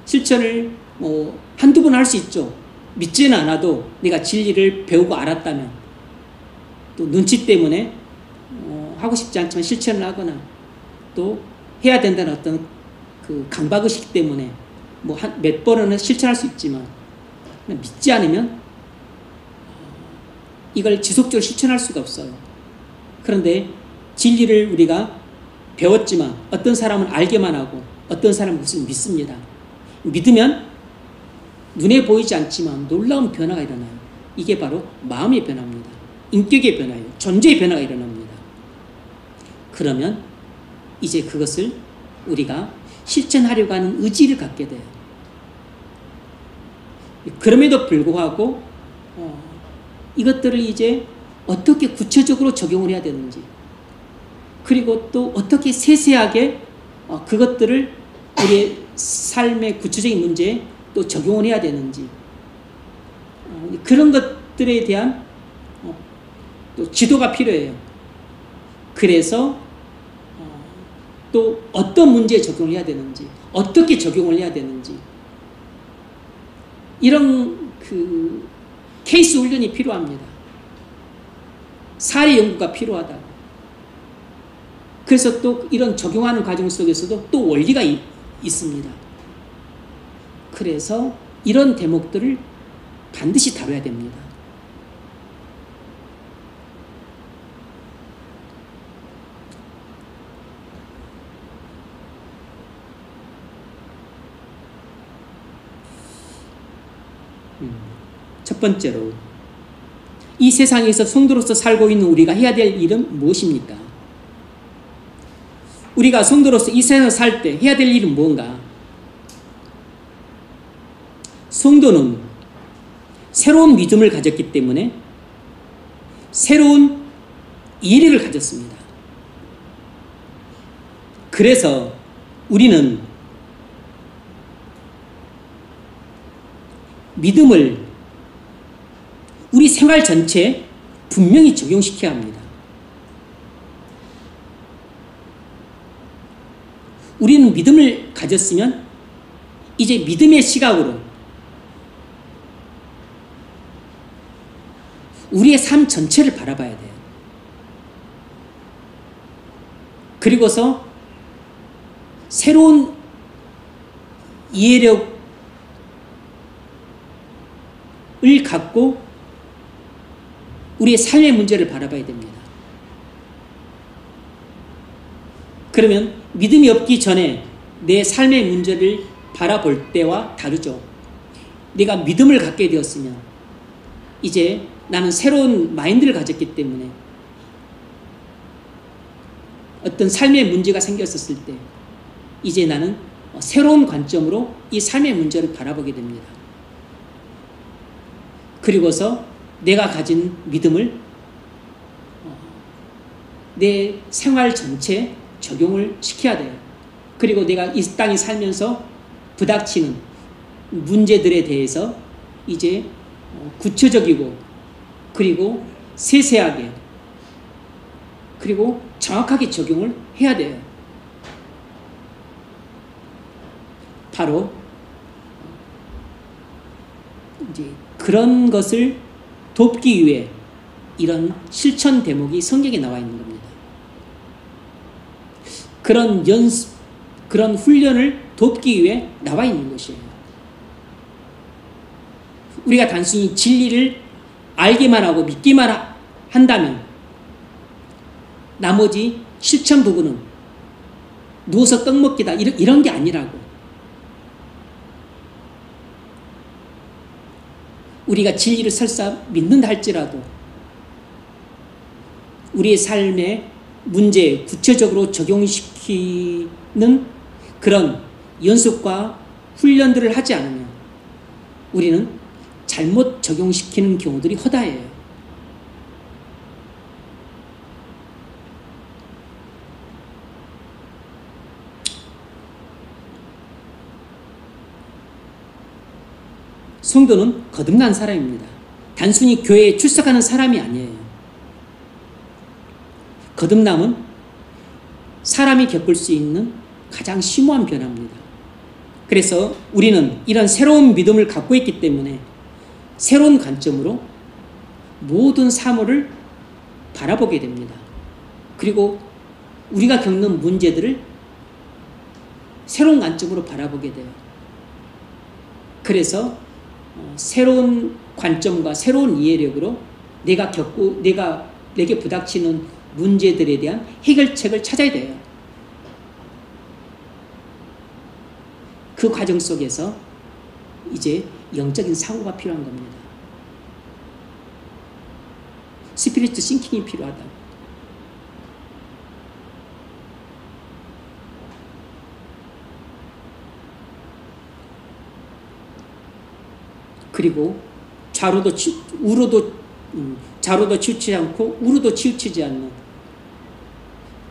실천을 한두 번 할 수 있죠. 믿지는 않아도 내가 진리를 배우고 알았다면, 또 눈치 때문에 하고 싶지 않지만 실천을 하거나, 또 해야 된다는 어떤 그 강박의식 때문에 몇 번은 실천할 수 있지만, 믿지 않으면 이걸 지속적으로 실천할 수가 없어요. 그런데 진리를 우리가 배웠지만 어떤 사람은 알게만 하고 어떤 사람은 무슨 믿습니다. 믿으면 눈에 보이지 않지만 놀라운 변화가 일어나요. 이게 바로 마음의 변화입니다. 인격의 변화예요. 존재의 변화가 일어납니다. 그러면 이제 그것을 우리가 실천하려고 하는 의지를 갖게 돼요. 그럼에도 불구하고 이것들을 이제 어떻게 구체적으로 적용을 해야 되는지, 그리고 또 어떻게 세세하게 그것들을 우리의 삶의 구체적인 문제에 또 적용을 해야 되는지, 그런 것들에 대한 또 지도가 필요해요. 그래서 또 어떤 문제에 적용을 해야 되는지, 어떻게 적용을 해야 되는지, 이런 그 케이스 훈련이 필요합니다. 사례 연구가 필요하다고. 그래서 또 이런 적용하는 과정 속에서도 또 원리가 있습니다. 그래서 이런 대목들을 반드시 다뤄야 됩니다. 첫 번째로, 이 세상에서 성도로서 살고 있는 우리가 해야 될 일은 무엇입니까? 우리가 성도로서 이 세상을 살 때 해야 될 일은 무언가? 성도는 새로운 믿음을 가졌기 때문에 새로운 이해력을 가졌습니다. 그래서 우리는 믿음을 우리 생활 전체에 분명히 적용시켜야 합니다. 우리는 믿음을 가졌으면 이제 믿음의 시각으로 우리의 삶 전체를 바라봐야 돼요. 그리고서 새로운 이해력을 갖고 우리의 삶의 문제를 바라봐야 됩니다. 그러면 믿음이 없기 전에 내 삶의 문제를 바라볼 때와 다르죠. 내가 믿음을 갖게 되었으면 이제 나는 새로운 마인드를 가졌기 때문에 어떤 삶의 문제가 생겼었을 때 이제 나는 새로운 관점으로 이 삶의 문제를 바라보게 됩니다. 그리고서 내가 가진 믿음을 내 생활 전체에 적용을 시켜야 돼요. 그리고 내가 이 땅에 살면서 부닥치는 문제들에 대해서 이제 구체적이고 그리고 세세하게 그리고 정확하게 적용을 해야 돼요. 바로 이제 그런 것을 돕기 위해 이런 실천 대목이 성경에 나와 있는 겁니다. 그런 연습, 그런 훈련을 돕기 위해 나와 있는 것이에요. 우리가 단순히 진리를 알기만 하고 믿기만 한다면 나머지 실천 부분은 누워서 떡 먹기다 이런 게 아니라고. 우리가 진리를 설사 믿는다 할지라도 우리의 삶의 문제에 구체적으로 적용시키는 그런 연습과 훈련들을 하지 않으면 우리는 잘못 적용시키는 경우들이 허다해요. 성도는 거듭난 사람입니다. 단순히 교회에 출석하는 사람이 아니에요. 거듭남은 사람이 겪을 수 있는 가장 심오한 변화입니다. 그래서 우리는 이런 새로운 믿음을 갖고 있기 때문에 새로운 관점으로 모든 사물을 바라보게 됩니다. 그리고 우리가 겪는 문제들을 새로운 관점으로 바라보게 돼요. 그래서 새로운 관점과 새로운 이해력으로 내게 부닥치는 문제들에 대한 해결책을 찾아야 돼요. 그 과정 속에서 이제 영적인 사고가 필요한 겁니다. 스피리트 싱킹이 필요하다. 그리고 좌로도 치우치지 않고 우로도 치우치지 않는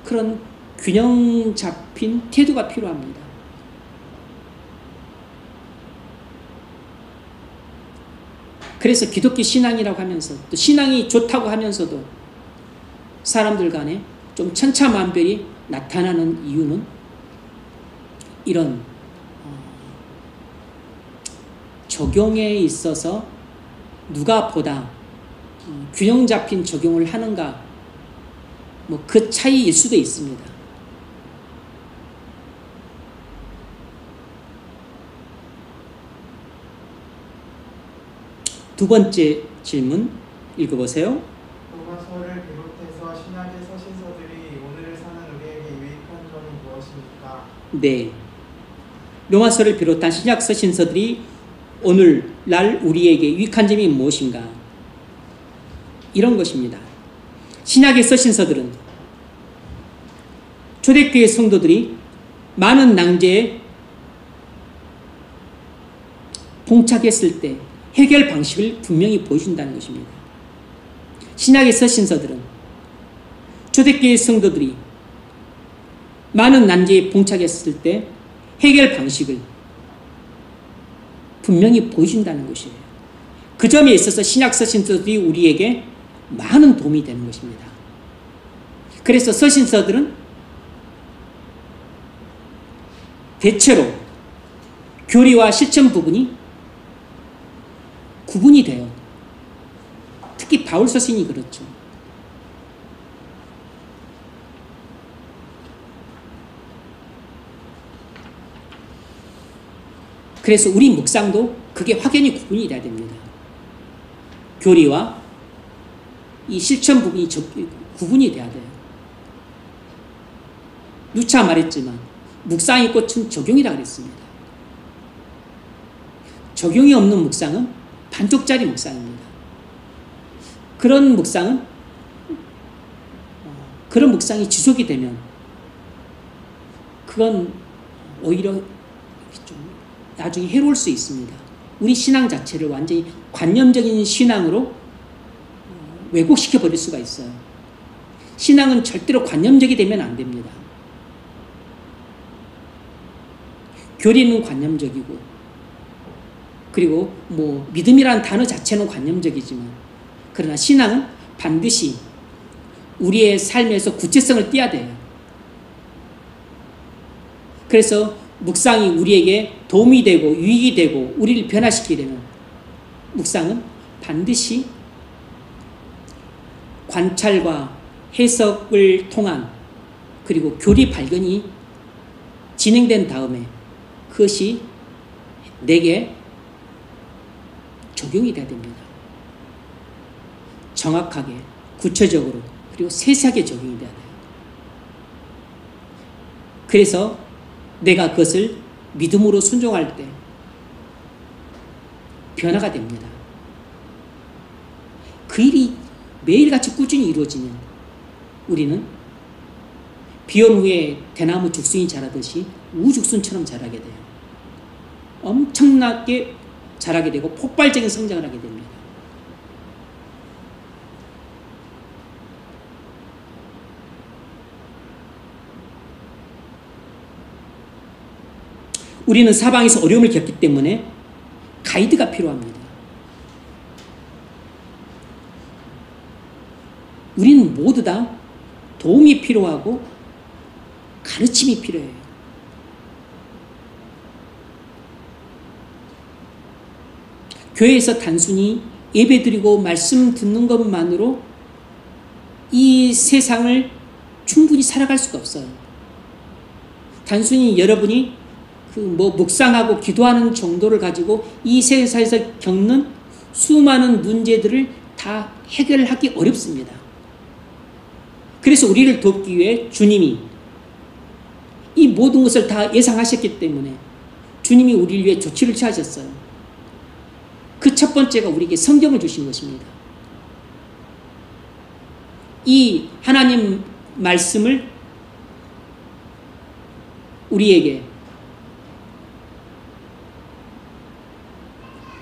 그런 균형 잡힌 태도가 필요합니다. 그래서 기독교 신앙이라고 하면서 또 신앙이 좋다고 하면서도 사람들 간에 좀 천차만별이 나타나는 이유는 이런 적용에 있어서 누가 보다 균형 잡힌 적용을 하는가 뭐 그 차이일 수도 있습니다. 두 번째 질문 읽어보세요. 로마서를 비롯해서 신약의 서신서들이 오늘을 사는 우리에게 유익한 점이 무엇입니까? 네. 로마서를 비롯한 신약 서신서들이 오늘날 우리에게 유익한 점이 무엇인가? 이런 것입니다. 신약의 서신서들은 초대교회 성도들이 많은 낭제에 봉착했을 때 해결 방식을 분명히 보여준다는 것입니다. 신약의 서신서들은 초대교회 성도들이 많은 난제에 봉착했을 때 해결 방식을 분명히 보여준다는 것이에요. 그 점에 있어서 신약 서신서들이 우리에게 많은 도움이 되는 것입니다. 그래서 서신서들은 대체로 교리와 실천 부분이 구분이 돼요. 특히 바울 서신이 그렇죠. 그래서 우리 묵상도 그게 확연히 구분이 돼야 됩니다. 교리와 이 실천 부분이 구분이 돼야 돼요. 누차 말했지만 묵상의 꽃은 적용이라 그랬습니다. 적용이 없는 묵상은 반쪽짜리 묵상입니다. 그런 묵상이 지속이 되면 그건 오히려 좀 나중에 해로울 수 있습니다. 우리 신앙 자체를 완전히 관념적인 신앙으로 왜곡시켜 버릴 수가 있어요. 신앙은 절대로 관념적이 되면 안 됩니다. 교리는 관념적이고 그리고 뭐 믿음이라는 단어 자체는 관념적이지만 그러나 신앙은 반드시 우리의 삶에서 구체성을 띠어야 돼요. 그래서 묵상이 우리에게 도움이 되고 유익이 되고 우리를 변화시키게 되면 묵상은 반드시 관찰과 해석을 통한 그리고 교리 발견이 진행된 다음에 그것이 내게 적용이 돼야 됩니다. 정확하게, 구체적으로, 그리고 세세하게 적용이 돼야 돼요. 그래서 내가 그것을 믿음으로 순종할 때 변화가 됩니다. 그 일이 매일같이 꾸준히 이루어지면 우리는 비온 후에 대나무 죽순이 자라듯이 우죽순처럼 자라게 돼요. 엄청나게 자라게 되고 폭발적인 성장을 하게 됩니다. 우리는 사방에서 어려움을 겪기 때문에 가이드가 필요합니다. 우리는 모두 다 도움이 필요하고 가르침이 필요해요. 교회에서 단순히 예배드리고 말씀 듣는 것만으로 이 세상을 충분히 살아갈 수가 없어요. 단순히 여러분이 묵상하고 기도하는 정도를 가지고 이 세상에서 겪는 수많은 문제들을 다 해결하기 어렵습니다. 그래서 우리를 돕기 위해 주님이 이 모든 것을 다 예상하셨기 때문에 주님이 우리를 위해 조치를 취하셨어요. 그 첫 번째가 우리에게 성경을 주신 것입니다. 이 하나님 말씀을 우리에게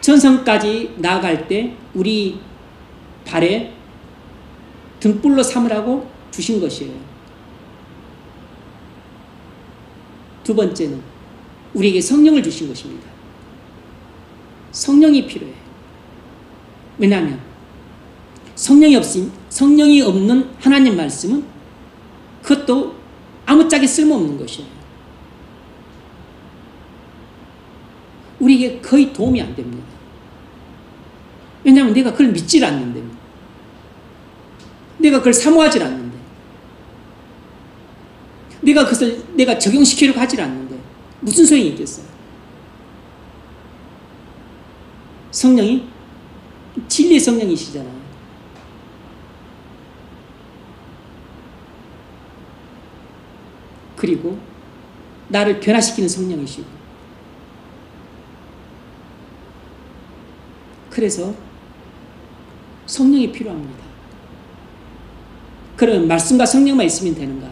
전성까지 나아갈 때 우리 발에 등불로 삼으라고 주신 것이에요. 두 번째는 우리에게 성령을 주신 것입니다. 성령이 필요해요. 왜냐하면 성령이 없는 하나님 말씀은 그것도 아무짝에 쓸모없는 것이에요. 우리에게 거의 도움이 안 됩니다. 왜냐하면 내가 그걸 믿질 않는데, 내가 그걸 사모하질 않는데, 내가 그것을 내가 적용시키려고 하질 않는데 무슨 소용이 있겠어요? 성령이 진리의 성령이시잖아요. 그리고 나를 변화시키는 성령이시고, 그래서 성령이 필요합니다. 그러면 말씀과 성령만 있으면 되는가?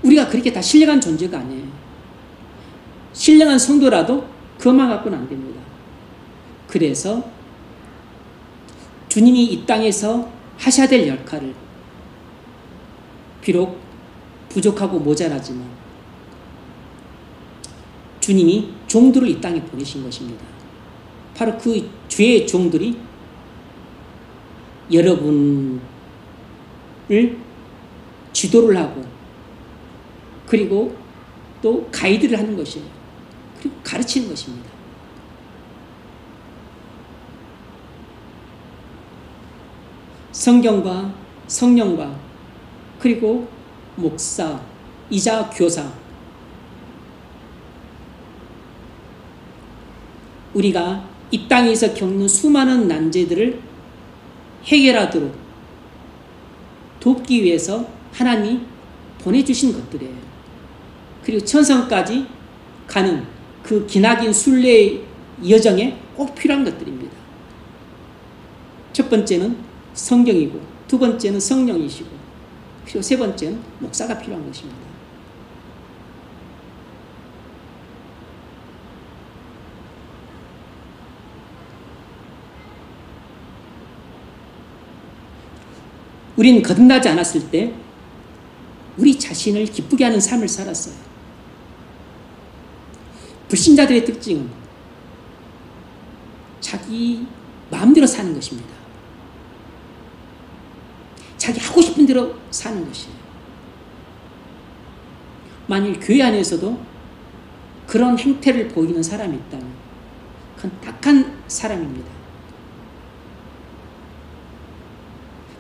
우리가 그렇게 다 신령한 존재가 아니에요. 신령한 성도라도 그것만 갖고는 안 됩니다. 그래서 주님이 이 땅에서 하셔야 될 역할을, 비록 부족하고 모자라지만 주님이 종들을 이 땅에 보내신 것입니다. 바로 그 주의 종들이 여러분을 지도를 하고, 그리고 또 가이드를 하는 것이에요. 그리고 가르치는 것입니다. 성경과 성령과 그리고 목사이자 교사, 우리가 이 땅에서 겪는 수많은 난제들을 해결하도록 돕기 위해서 하나님이 보내주신 것들이에요. 그리고 천성까지 가는 그 기나긴 순례의 여정에 꼭 필요한 것들입니다. 첫 번째는 성경이고, 두 번째는 성령이시고, 그리고 세 번째는 목사가 필요한 것입니다. 우리는 거듭나지 않았을 때 우리 자신을 기쁘게 하는 삶을 살았어요. 불신자들의 특징은 자기 마음대로 사는 것입니다. 자기 하고 싶은 대로 사는 것이에요. 만일 교회 안에서도 그런 행태를 보이는 사람이 있다면 그건 악한 사람입니다.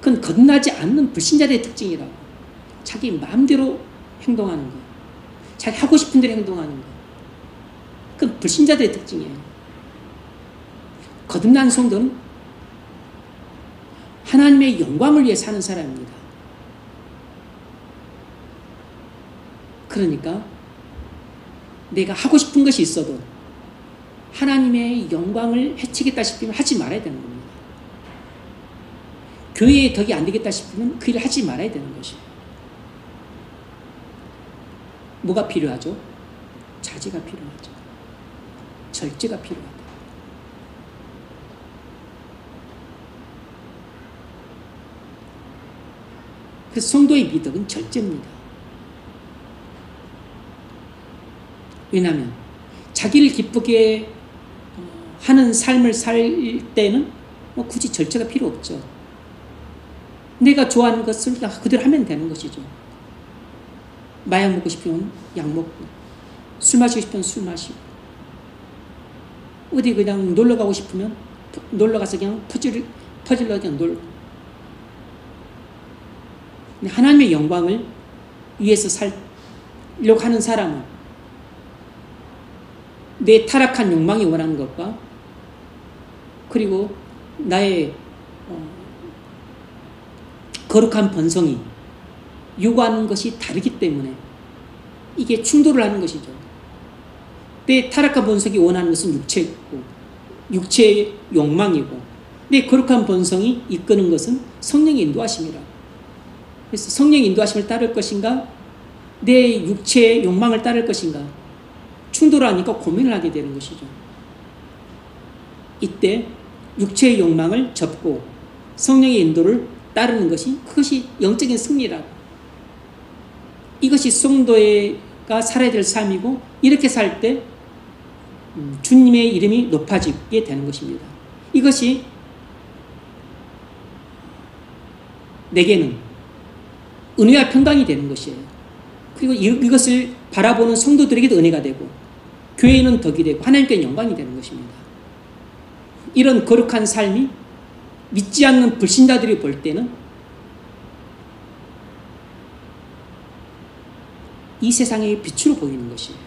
그건 거듭나지 않는 불신자들의 특징이라고. 자기 마음대로 행동하는 것, 자기 하고 싶은 대로 행동하는 것, 그건 불신자들의 특징이에요. 거듭난 성도는 하나님의 영광을 위해 사는 사람입니다. 그러니까 내가 하고 싶은 것이 있어도 하나님의 영광을 해치겠다 싶으면 하지 말아야 되는 겁니다. 교회의 덕이 안 되겠다 싶으면 그 일을 하지 말아야 되는 것이에요. 뭐가 필요하죠? 자제가 필요하죠. 절제가 필요하다. 그래서 성도의 미덕은 절제입니다. 왜냐하면 자기를 기쁘게 하는 삶을 살 때는 뭐 굳이 절제가 필요 없죠. 내가 좋아하는 것을 그대로 하면 되는 것이죠. 마약 먹고 싶으면 약 먹고, 술 마시고 싶으면 술 마시고, 어디 그냥 놀러 가고 싶으면 놀러 가서 그냥 퍼질러 그냥 놀고. 하나님의 영광을 위해서 살려고 하는 사람은 내 타락한 욕망이 원하는 것과 그리고 나의 거룩한 본성이 요구하는 것이 다르기 때문에 이게 충돌을 하는 것이죠. 내 타락한 본성이 원하는 것은 육체고, 육체의 욕망이고, 내 거룩한 본성이 이끄는 것은 성령의 인도하심이라. 그래서 성령의 인도하심을 따를 것인가, 내 육체의 욕망을 따를 것인가, 충돌하니까 고민을 하게 되는 것이죠. 이때 육체의 욕망을 접고 성령의 인도를 따르는 것이, 그것이 영적인 승리라고. 이것이 성도가 살아야 될 삶이고, 이렇게 살 때 주님의 이름이 높아지게 되는 것입니다. 이것이 내게는 은혜와 평강이 되는 것이에요. 그리고 이것을 바라보는 성도들에게도 은혜가 되고, 교회는 덕이 되고, 하나님께 영광이 되는 것입니다. 이런 거룩한 삶이 믿지 않는 불신자들이 볼 때는 이 세상의 빛으로 보이는 것이에요.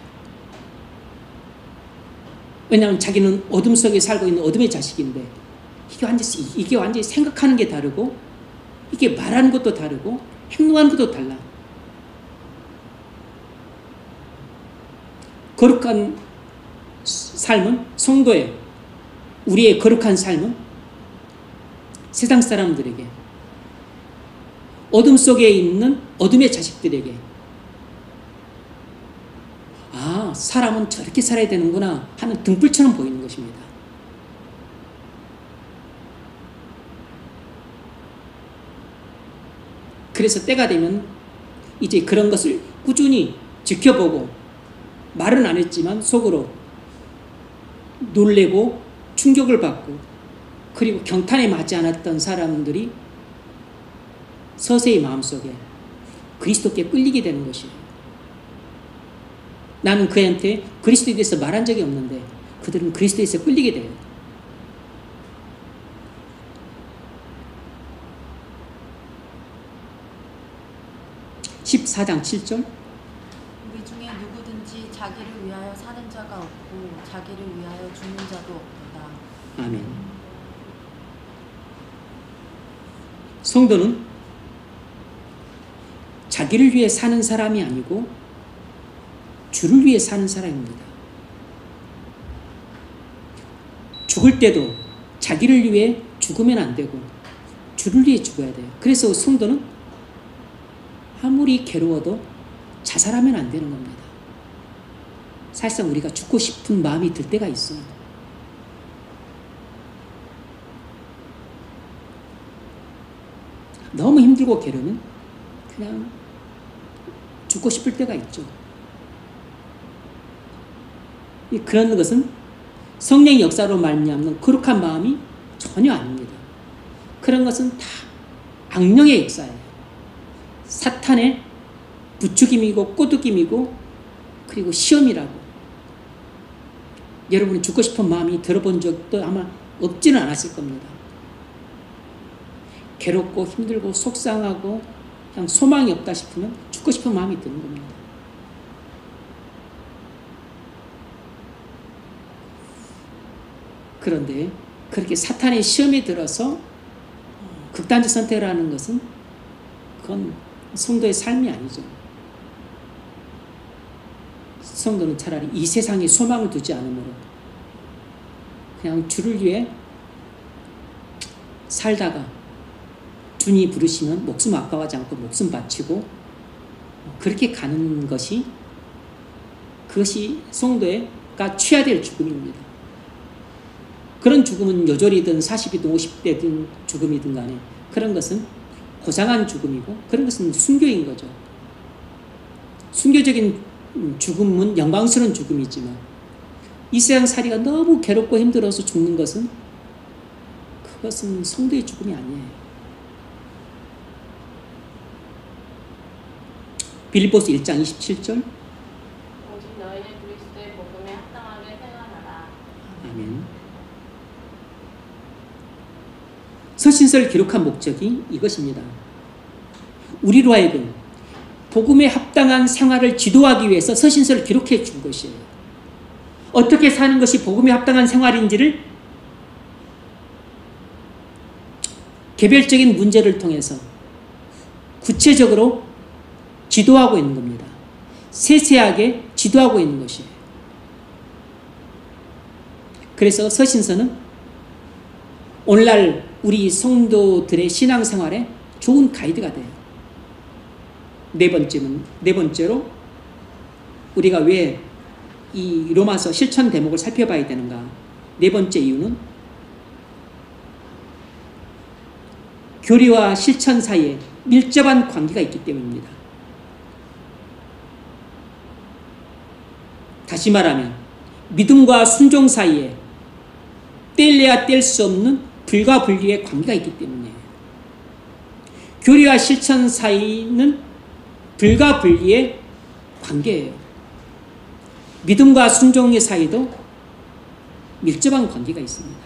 왜냐하면 자기는 어둠 속에 살고 있는 어둠의 자식인데, 이게 완전히 생각하는 게 다르고, 이게 말하는 것도 다르고, 행동하는 것도 달라. 거룩한 삶은, 성도의, 우리의 거룩한 삶은 세상 사람들에게, 어둠 속에 있는 어둠의 자식들에게, 아, 사람은 저렇게 살아야 되는구나 하는 등불처럼 보이는 것입니다. 그래서 때가 되면 이제 그런 것을 꾸준히 지켜보고, 말은 안 했지만 속으로 놀래고 충격을 받고, 그리고 경탄에 맞지 않았던 사람들이 서서히 마음속에 그리스도께 끌리게 되는 것이에요. 나는 그한테 그리스도에 대해서 말한 적이 없는데 그들은 그리스도에서 끌리게 돼요. (14장 7절) 우리 중에 누구든지 자기를 위하여 사는 자가 없고 자기를 위하여 죽는 자도 없도다. 아멘. 성도는 자기를 위해 사는 사람이 아니고 주를 위해 사는 사람입니다. 죽을 때도 자기를 위해 죽으면 안 되고 주를 위해 죽어야 돼요. 그래서 성도는 아무리 괴로워도 자살하면 안 되는 겁니다. 사실상 우리가 죽고 싶은 마음이 들 때가 있어요. 너무 힘들고 괴로우면 그냥 죽고 싶을 때가 있죠. 그런 것은 성령의 역사로 말미암는 거룩한 마음이 전혀 아닙니다. 그런 것은 다 악령의 역사예요. 사탄의 부추김이고 꼬드김이고 그리고 시험이라고. 여러분이 죽고 싶은 마음이 들어본 적도 아마 없지는 않았을 겁니다. 괴롭고 힘들고 속상하고 그냥 소망이 없다 싶으면 죽고 싶은 마음이 드는 겁니다. 그런데 그렇게 사탄의 시험에 들어서 극단적 선택을 하는 것은 그건 성도의 삶이 아니죠. 성도는 차라리 이 세상에 소망을 두지 않으므로 그냥 주를 위해 살다가 주님이 부르시면 목숨 아까워하지 않고 목숨 바치고 그렇게 가는 것이, 그것이 성도가 취해야 될 죽음입니다. 그런 죽음은 요절이든 40이든 50대든 죽음이든 간에 그런 것은 고상한 죽음이고 그런 것은 순교인 거죠. 순교적인 죽음은 영광스러운 죽음이지만 이 세상 살이가 너무 괴롭고 힘들어서 죽는 것은 그것은 성도의 죽음이 아니에요. 빌립보서 1장 27절. 오직 너희는 그리스도의 복음에 합당하게 생활하라. 아멘. 서신서를 기록한 목적이 이것입니다. 우리로 하여금 복음에 합당한 생활을 지도하기 위해서 서신서를 기록해 준 것이에요. 어떻게 사는 것이 복음에 합당한 생활인지를 개별적인 문제를 통해서 구체적으로 지도하고 있는 겁니다. 세세하게 지도하고 있는 것이에요. 그래서 서신서는 오늘날 우리 성도들의 신앙생활에 좋은 가이드가 돼요. 네 번째로 우리가 왜 이 로마서 실천 대목을 살펴봐야 되는가? 네 번째 이유는 교리와 실천 사이에 밀접한 관계가 있기 때문입니다. 다시 말하면 믿음과 순종 사이에 뗄래야 뗄 수 없는 불가분리의 관계가 있기 때문이에요. 교리와 실천 사이는 불가분리의 관계예요. 믿음과 순종의 사이도 밀접한 관계가 있습니다.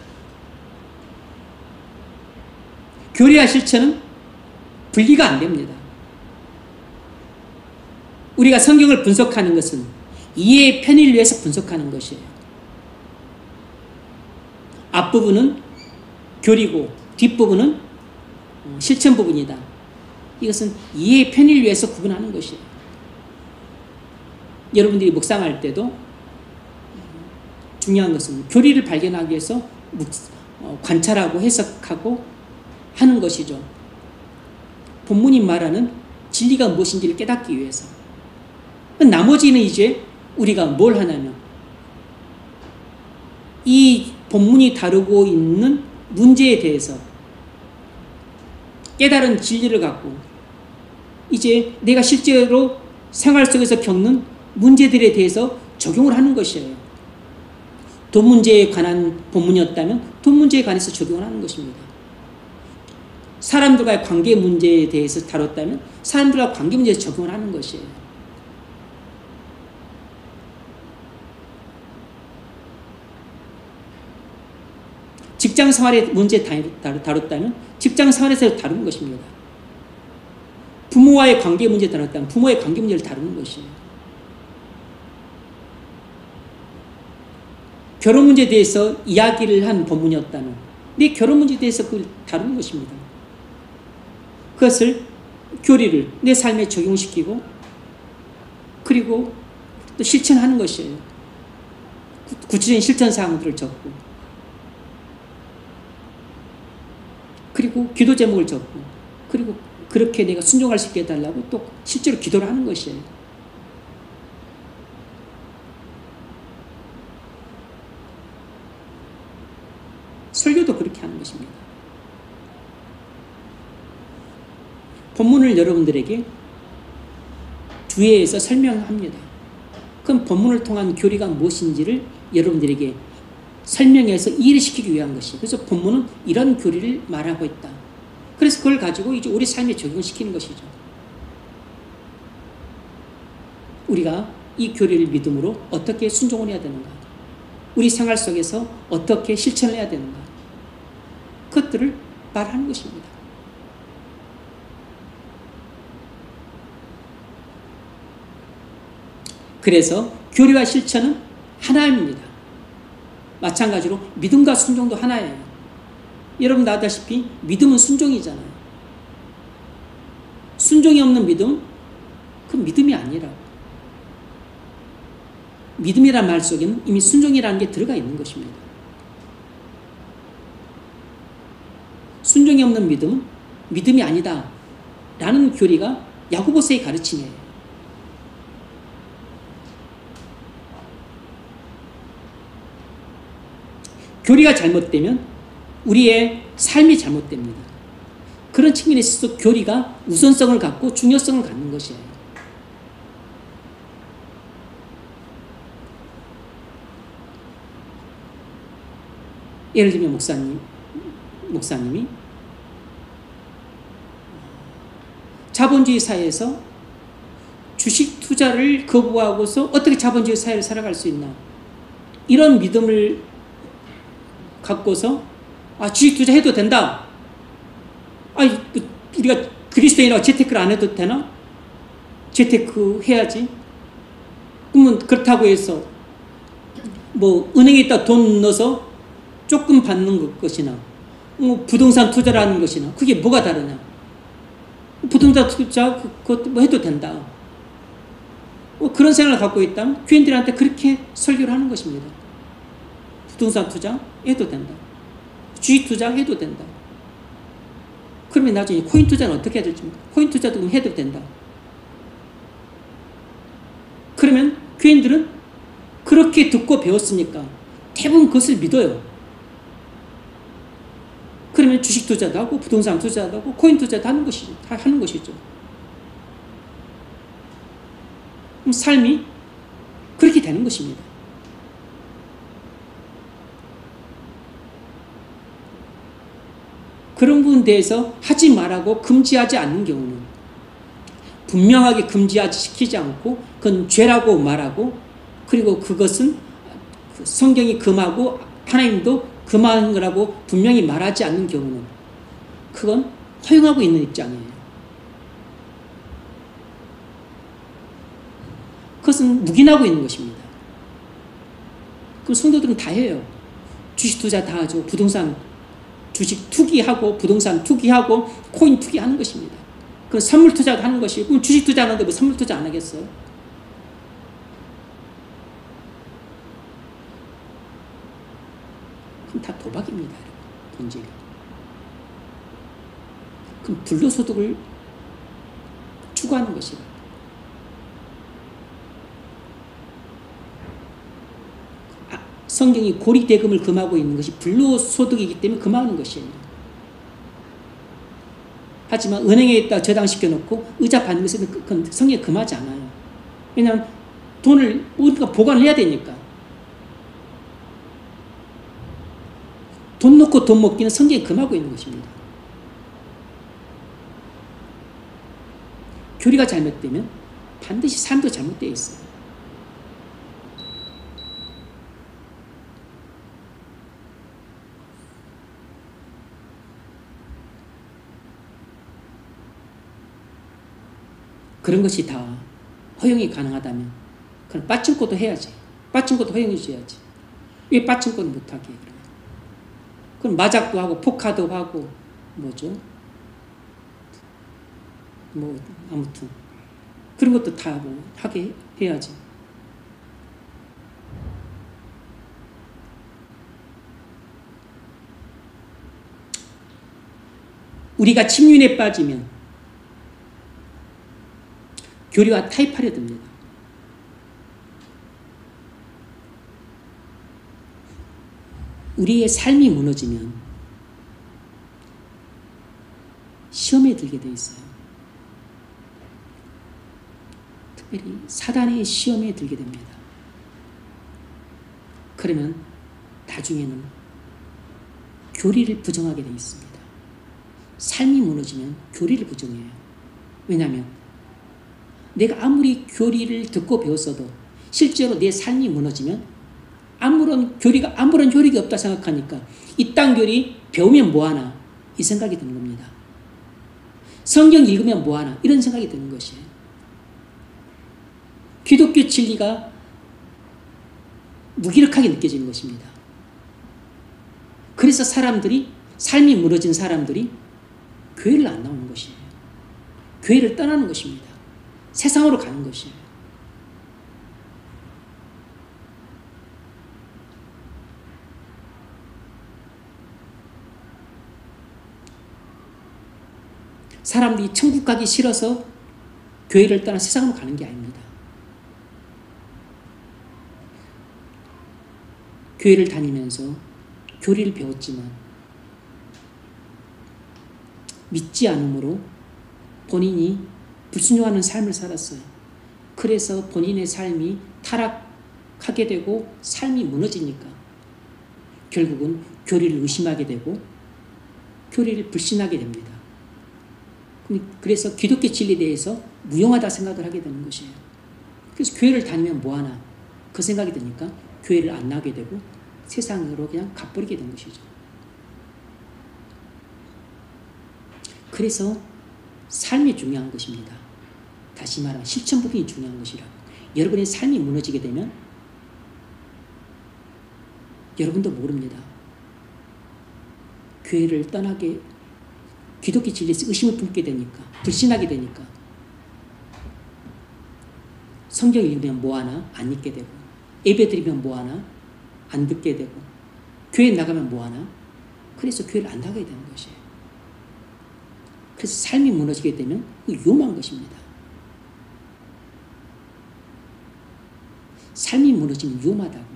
교리와 실천은 분리가 안 됩니다. 우리가 성경을 분석하는 것은 이해의 편의를 위해서 분석하는 것이에요. 앞부분은 교리고 뒷부분은 실천 부분이다. 이것은 이해의 편의를 위해서 구분하는 것이에요. 여러분들이 묵상할 때도 중요한 것은 교리를 발견하기 위해서 관찰하고 해석하고 하는 것이죠. 본문이 말하는 진리가 무엇인지를 깨닫기 위해서. 나머지는 이제 우리가 뭘 하냐면 이 본문이 다루고 있는 문제에 대해서 깨달은 진리를 갖고 이제 내가 실제로 생활 속에서 겪는 문제들에 대해서 적용을 하는 것이에요. 돈 문제에 관한 본문이었다면 돈 문제에 관해서 적용을 하는 것입니다. 사람들과의 관계 문제에 대해서 다뤘다면 사람들과 관계 문제에 적용을 하는 것이에요. 직장 생활의 문제 다뤘다면 직장 생활에서 다루는 것입니다. 부모와의 관계 문제 다뤘다면 부모의 관계 문제를 다루는 것이에요. 결혼 문제에 대해서 이야기를 한 본문이었다면 내 결혼 문제에 대해서 그걸 다루는 것입니다. 그것을 교리를 내 삶에 적용시키고 그리고 또 실천하는 것이에요. 구체적인 실천 사항들을 적고 그리고 기도 제목을 적고 그리고 그렇게 내가 순종할 수 있게 해달라고 또 실제로 기도를 하는 것이에요. 설교도 그렇게 하는 것입니다. 본문을 여러분들에게 주의해서 설명합니다. 그럼 본문을 통한 교리가 무엇인지를 여러분들에게 설명해서 이해를 시키기 위한 것이에요. 그래서 본문은 이런 교리를 말하고 있다. 그래서 그걸 가지고 이제 우리 삶에 적용시키는 것이죠. 우리가 이 교리를 믿음으로 어떻게 순종을 해야 되는가? 우리 생활 속에서 어떻게 실천을 해야 되는가? 그것들을 말하는 것입니다. 그래서 교리와 실천은 하나입니다. 마찬가지로 믿음과 순종도 하나예요. 여러분 아다시피 믿음은 순종이잖아요. 순종이 없는 믿음, 그건 믿음이 아니라고. 믿음이란 말 속에는 이미 순종이라는 게 들어가 있는 것입니다. 순종이 없는 믿음은 믿음이 아니다 라는 교리가 야고보서의 가르침이에요. 교리가 잘못되면 우리의 삶이 잘못됩니다. 그런 측면에 있어서 교리가 우선성을 갖고 중요성을 갖는 것이에요. 예를 들면 목사님이 자본주의 사회에서 주식 투자를 거부하고서 어떻게 자본주의 사회를 살아갈 수 있나, 이런 믿음을 갖고서 주식 투자해도 된다, 우리가 그리스도인이라고 재테크를 안 해도 되나? 재테크 해야지. 그러면 그렇다고 해서 뭐 은행에다 돈 넣어서 조금 받는 것이나 뭐 부동산 투자를 하는 것이나 그게 뭐가 다르냐? 부동산 투자 그것도 뭐 해도 된다. 뭐 그런 생각을 갖고 있다면 교인들한테 그렇게 설교를 하는 것입니다. 부동산 투자 해도 된다. 주식 투자 해도 된다. 그러면 나중에 코인 투자는 어떻게 해야 될지, 코인 투자도 해도 된다. 그러면 교인들은 그렇게 듣고 배웠으니까 대부분 그것을 믿어요. 그러면 주식 투자도 하고 부동산 투자도 하고 코인 투자도 하는 것이죠. 그럼 삶이 그렇게 되는 것입니다. 그런 부분에 대해서 하지 말라고 금지하지 않는 경우는, 분명하게 금지시키지 않고 그건 죄라고 말하고, 그리고 그것은 성경이 금하고 하나님도 금하는 거라고 분명히 말하지 않는 경우는 그건 허용하고 있는 입장이에요. 그것은 묵인하고 있는 것입니다. 그럼 성도들은 다 해요. 주식 투자 다 하죠. 부동산 주식 투기하고 부동산 투기하고 코인 투기하는 것입니다. 그 선물 투자도 하는 것이고, 그럼 주식 투자하는데 뭐 선물 투자 안 하겠어요? 그럼 다 도박입니다. 본질이. 그럼 불로소득을 추구하는 것이다. 성경이 고리대금을 금하고 있는 것이 불로소득이기 때문에 금하는 것이에요. 하지만 은행에 있다 저장시켜 놓고 의자 받는 것은 그건 성경에 금하지 않아요. 왜냐하면 돈을 우리가 보관을 해야 되니까. 돈 놓고 돈 먹기는 성경에 금하고 있는 것입니다. 교리가 잘못되면 반드시 삶도 잘못되어 있어요. 그런 것이 다 허용이 가능하다면 그럼 빠친코도 해야지. 빠친코도 허용해 줘야지. 왜 빠친코는 못하게 해요? 그럼 마작도 하고 포카도 하고 뭐죠? 뭐 아무튼 그런 것도 다 뭐 하게 해야지. 우리가 침륜에 빠지면 교리와 타협하려 듭니다. 우리의 삶이 무너지면 시험에 들게 돼 있어요. 특별히 사단의 시험에 들게 됩니다. 그러면 나중에는 교리를 부정하게 돼 있습니다. 삶이 무너지면 교리를 부정해요. 왜냐하면 내가 아무리 교리를 듣고 배웠어도 실제로 내 삶이 무너지면 아무런 효력이 없다 생각하니까 이 땅 교리 배우면 뭐하나 이 생각이 드는 겁니다. 성경 읽으면 뭐하나 이런 생각이 드는 것이에요. 기독교 진리가 무기력하게 느껴지는 것입니다. 그래서 삶이 무너진 사람들이 교회를 안 나오는 것이에요. 교회를 떠나는 것입니다. 세상으로 가는 것이에요. 사람들이 천국 가기 싫어서 교회를 떠나 세상으로 가는 게 아닙니다. 교회를 다니면서 교리를 배웠지만 믿지 않음으로 본인이 불순종하는 삶을 살았어요. 그래서 본인의 삶이 타락하게 되고 삶이 무너지니까 결국은 교리를 의심하게 되고 교리를 불신하게 됩니다. 그래서 기독교 진리에 대해서 무용하다 생각을 하게 되는 것이에요. 그래서 교회를 다니면 뭐하나 그 생각이 드니까 교회를 안 나게 되고 세상으로 그냥 가버리게 된 것이죠. 그래서 삶이 중요한 것입니다. 다시 말하면 실천 부분이 중요한 것이라고. 여러분의 삶이 무너지게 되면 여러분도 모릅니다. 교회를 떠나게, 기독교 진리에서 의심을 품게 되니까, 불신하게 되니까 성경 읽으면 뭐하나 안 읽게 되고, 예배 드리면 뭐하나 안 듣게 되고, 교회 나가면 뭐하나, 그래서 교회를 안 나가게 되는 것이에요. 그래서 삶이 무너지게 되면 위험한 것입니다. 삶이 무너지면 위험하다고.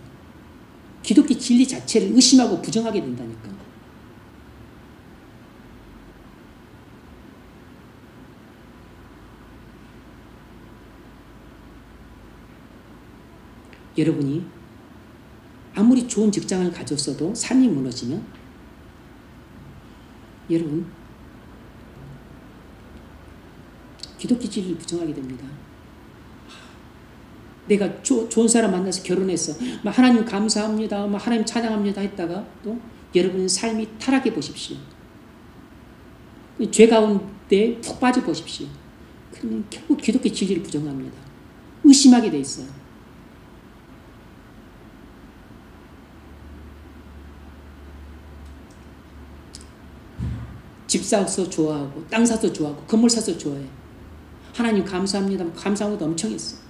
기독교 진리 자체를 의심하고 부정하게 된다니까. 여러분이 아무리 좋은 직장을 가졌어도 삶이 무너지면 여러분 기독교 진리를 부정하게 됩니다. 내가 좋은 사람 만나서 결혼했어. 하나님 감사합니다. 하나님 찬양합니다. 했다가 또 여러분의 삶이 타락해 보십시오. 죄 가운데 푹 빠져 보십시오. 그러면 결국 기독교 진리를 부정합니다. 의심하게 돼 있어요. 집 사서 좋아하고 땅 사서 좋아하고 건물 사서 좋아해. 하나님 감사합니다. 감사한 것도 엄청 했어.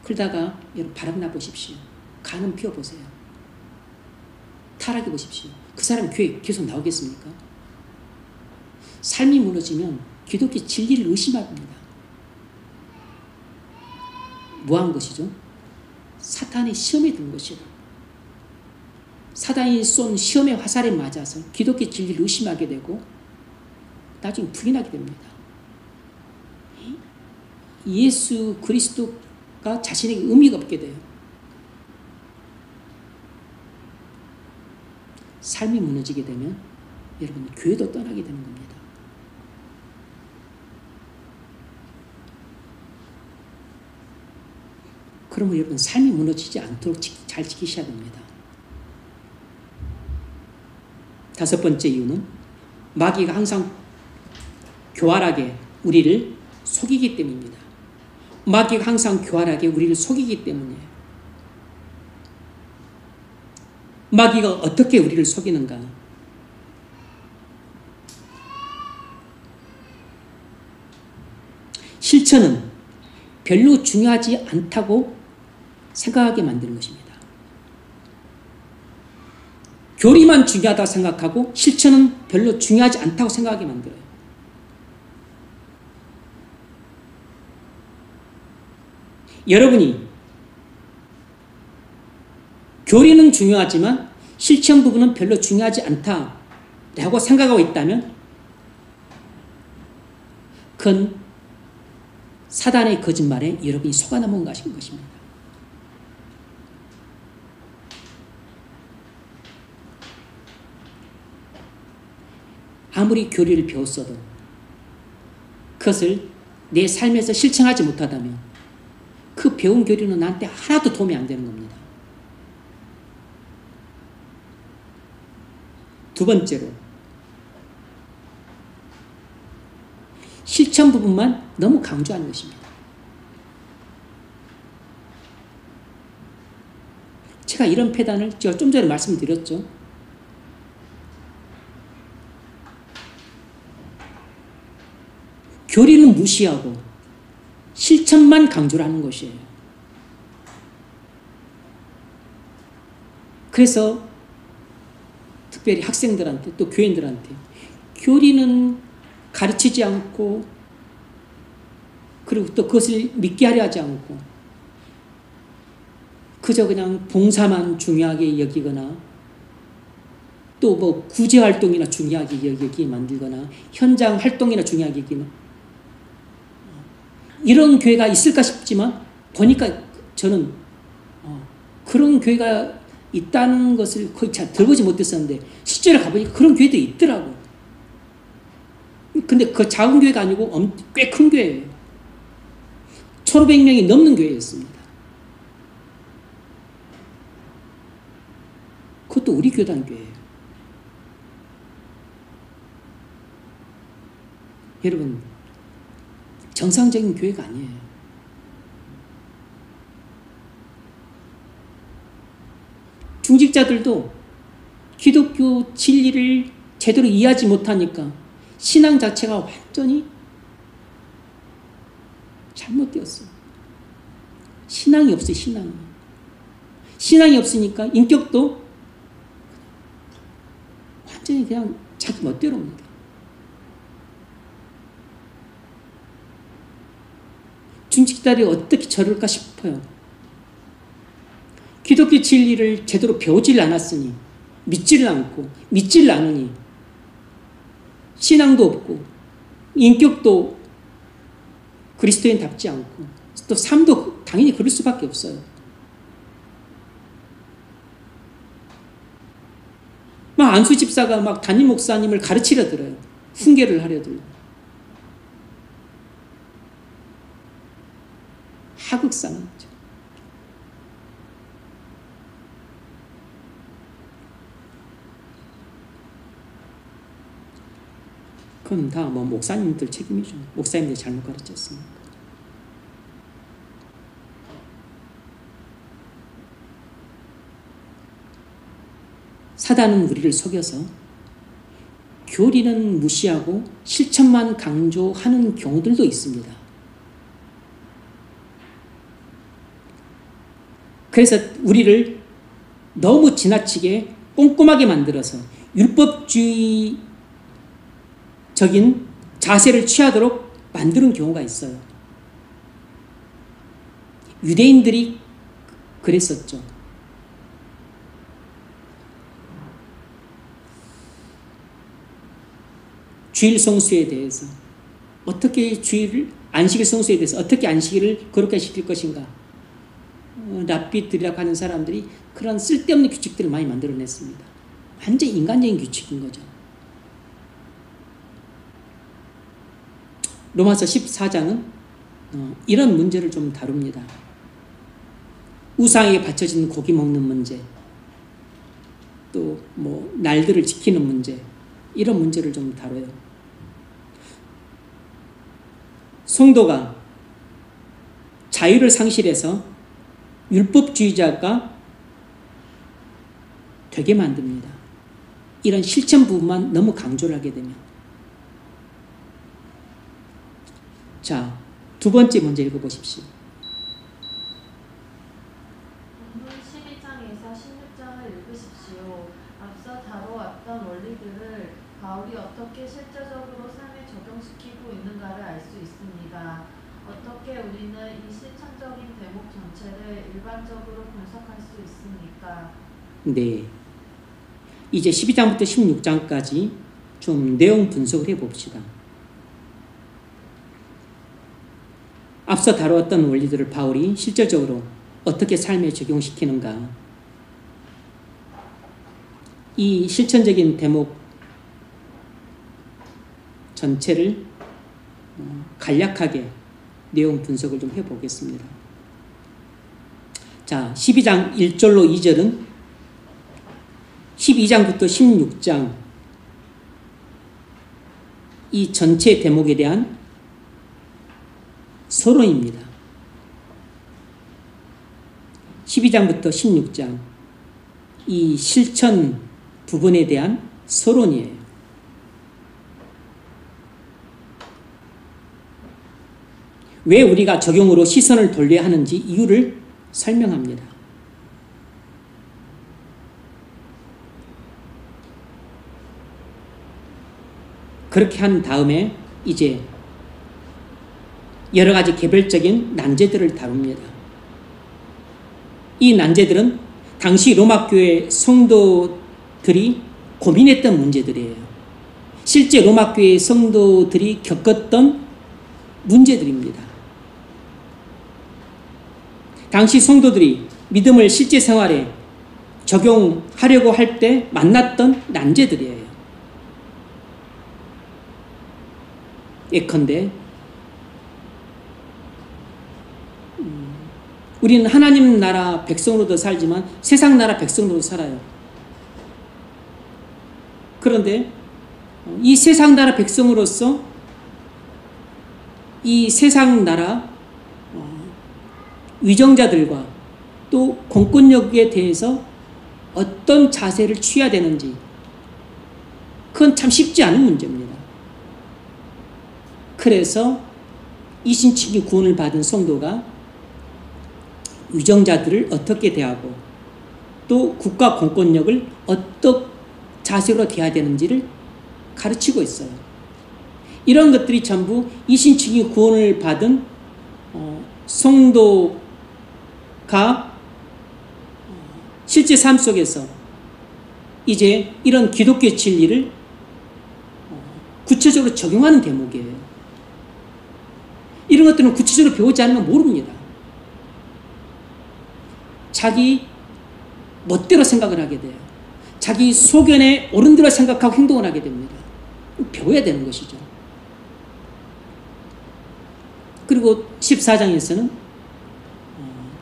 그러다가 여러분 바람나 보십시오. 간은 피워보세요. 타락해 보십시오. 그 사람이 교회 계속 나오겠습니까? 삶이 무너지면 기독교 진리를 의심합니다. 뭐한 것이죠? 사탄의 시험에 든 것이다. 사단이 쏜 시험의 화살에 맞아서 기독교 진리를 의심하게 되고 나중에 부인하게 됩니다. 예수 그리스도가 자신에게 의미가 없게 돼요. 삶이 무너지게 되면 여러분 교회도 떠나게 되는 겁니다. 그러면 여러분 삶이 무너지지 않도록 잘 지키셔야 됩니다. 다섯 번째 이유는 마귀가 항상 교활하게 우리를 속이기 때문입니다. 마귀가 항상 교활하게 우리를 속이기 때문이에요. 마귀가 어떻게 우리를 속이는가? 실천은 별로 중요하지 않다고 생각하게 만드는 것입니다. 교리만 중요하다고 생각하고 실천은 별로 중요하지 않다고 생각하게 만들어요. 여러분이 교리는 중요하지만 실천 부분은 별로 중요하지 않다라고 생각하고 있다면 그건 사단의 거짓말에 여러분이 속아넘은 것입니다. 아무리 교리를 배웠어도 그것을 내 삶에서 실천하지 못하다면 그 배운 교리는 나한테 하나도 도움이 안 되는 겁니다. 두 번째로 실천 부분만 너무 강조하는 것입니다. 제가 이런 패단을 제가 좀 전에 말씀드렸죠. 교리는 무시하고 실천만 강조를 하는 것이에요. 그래서 특별히 학생들한테 또 교인들한테 교리는 가르치지 않고 그리고 또 그것을 믿게 하려 하지 않고 그저 그냥 봉사만 중요하게 여기거나 또 뭐 구제활동이나 중요하게 여기게 만들거나 현장 활동이나 중요하게 여기거나 이런 교회가 있을까 싶지만 보니까 저는 그런 교회가 있다는 것을 거의 잘 들어보지 못했었는데 실제로 가보니까 그런 교회도 있더라고. 근데 그 작은 교회가 아니고 꽤 큰 교회예요. 1,500명이 넘는 교회였습니다. 그것도 우리 교단 교회예요. 여러분, 정상적인 교회가 아니에요. 중직자들도 기독교 진리를 제대로 이해하지 못하니까 신앙 자체가 완전히 잘못되었어요. 신앙이 없어요, 신앙이. 신앙이 없으니까 인격도 완전히 그냥 자기 멋대로입니다. 중직자들이 어떻게 저럴까 싶어요. 기독교 진리를 제대로 배우질 않았으니, 믿지를 않고, 믿지를 않으니, 신앙도 없고, 인격도 그리스도인답지 않고, 또 삶도 당연히 그럴 수밖에 없어요. 막 안수 집사가 막 담임 목사님을 가르치려 들어요. 훈계를 하려 들어요. 하극상은 거죠. 그건 다 뭐 목사님들 책임이죠. 목사님들이 잘못 가르쳤으니까. 사단은 우리를 속여서 교리는 무시하고 실천만 강조하는 경우들도 있습니다. 그래서 우리를 너무 지나치게 꼼꼼하게 만들어서 율법주의적인 자세를 취하도록 만드는 경우가 있어요. 유대인들이 그랬었죠. 주일 성수에 대해서 어떻게 안식일 성수에 대해서 어떻게 안식일을 거룩하게 지킬 것인가, 랍비들이라고 하는 사람들이 그런 쓸데없는 규칙들을 많이 만들어냈습니다. 완전 인간적인 규칙인 거죠. 로마서 14장은 이런 문제를 좀 다룹니다. 우상에게 바쳐진 고기 먹는 문제, 또 뭐 날들을 지키는 문제, 이런 문제를 좀 다뤄요. 성도가 자유를 상실해서 율법주의자가 되게 만듭니다. 이런 실천 부분만 너무 강조를 하게 되면. 자, 두 번째 문제 읽어보십시오. 본문 12장에서 16장을 읽으십시오. 앞서 다뤄왔던 원리들을 바울이 어떻게 실제적으로 삶에 적용시키고 있는가를 알 수 있습니다. 어떻게 우리는 이 실천적인 대목 전체를 일반적으로 분석할 수 있습니까? 네. 이제 12장부터 16장까지 좀 내용 분석을 해봅시다. 앞서 다루었던 원리들을 바울이 실질적으로 어떻게 삶에 적용시키는가, 이 실천적인 대목 전체를 간략하게 내용 분석을 좀 해보겠습니다. 자, 12장 1절로 2절은 12장부터 16장 이 전체 대목에 대한 서론입니다. 12장부터 16장 이 실천 부분에 대한 서론이에요. 왜 우리가 적용으로 시선을 돌려야 하는지 이유를 설명합니다. 그렇게 한 다음에 이제 여러 가지 개별적인 난제들을 다룹니다. 이 난제들은 당시 로마교회 성도들이 고민했던 문제들이에요. 실제 로마교회 성도들이 겪었던 문제들입니다. 당시 성도들이 믿음을 실제 생활에 적용하려고 할 때 만났던 난제들이에요. 예컨대 우리는 하나님 나라 백성으로도 살지만 세상 나라 백성으로도 살아요. 그런데 이 세상 나라 백성으로서 이 세상 나라 위정자들과 또 공권력에 대해서 어떤 자세를 취해야 되는지, 그건 참 쉽지 않은 문제입니다. 그래서 이신칭의 구원을 받은 성도가 위정자들을 어떻게 대하고 또 국가 공권력을 어떤 자세로 대해야 되는지를 가르치고 있어요. 이런 것들이 전부 이신칭의 구원을 받은 성도가 실제 삶 속에서 이제 이런 기독교 진리를 구체적으로 적용하는 대목이에요. 이런 것들은 구체적으로 배우지 않으면 모릅니다. 자기 멋대로 생각을 하게 돼요. 자기 소견에 옳은 대로 생각하고 행동을 하게 됩니다. 배워야 되는 것이죠. 그리고 14장에서는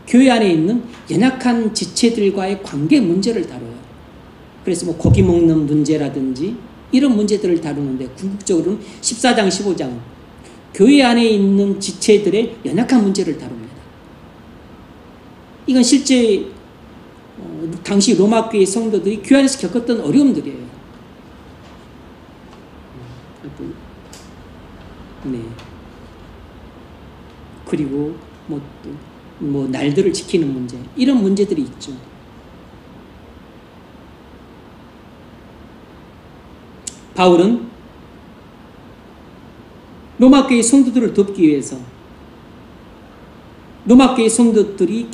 교회 안에 있는 연약한 지체들과의 관계 문제를 다뤄요. 그래서 뭐 고기 먹는 문제라든지 이런 문제들을 다루는데, 궁극적으로는 14장, 15장 교회 안에 있는 지체들의 연약한 문제를 다룹니다. 이건 실제 당시 로마 교회 성도들이 교회 안에서 겪었던 어려움들이에요. 네. 그리고 뭐 날들을 지키는 문제, 이런 문제들이 있죠. 바울은 로마 교회 성도들을 돕기 위해서 로마 교회 성도들이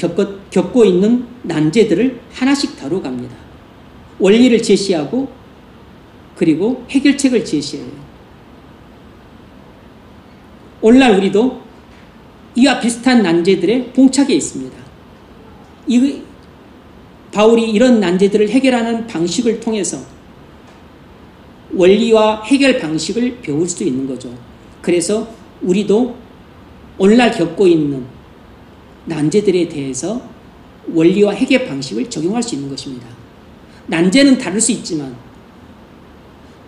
겪고 있는 난제들을 하나씩 다뤄갑니다. 원리를 제시하고 그리고 해결책을 제시해요. 오늘날 우리도 이와 비슷한 난제들에 봉착해 있습니다. 바울이 이런 난제들을 해결하는 방식을 통해서 원리와 해결 방식을 배울 수 있는 거죠. 그래서 우리도 오늘날 겪고 있는 난제들에 대해서 원리와 해결 방식을 적용할 수 있는 것입니다. 난제는 다를 수 있지만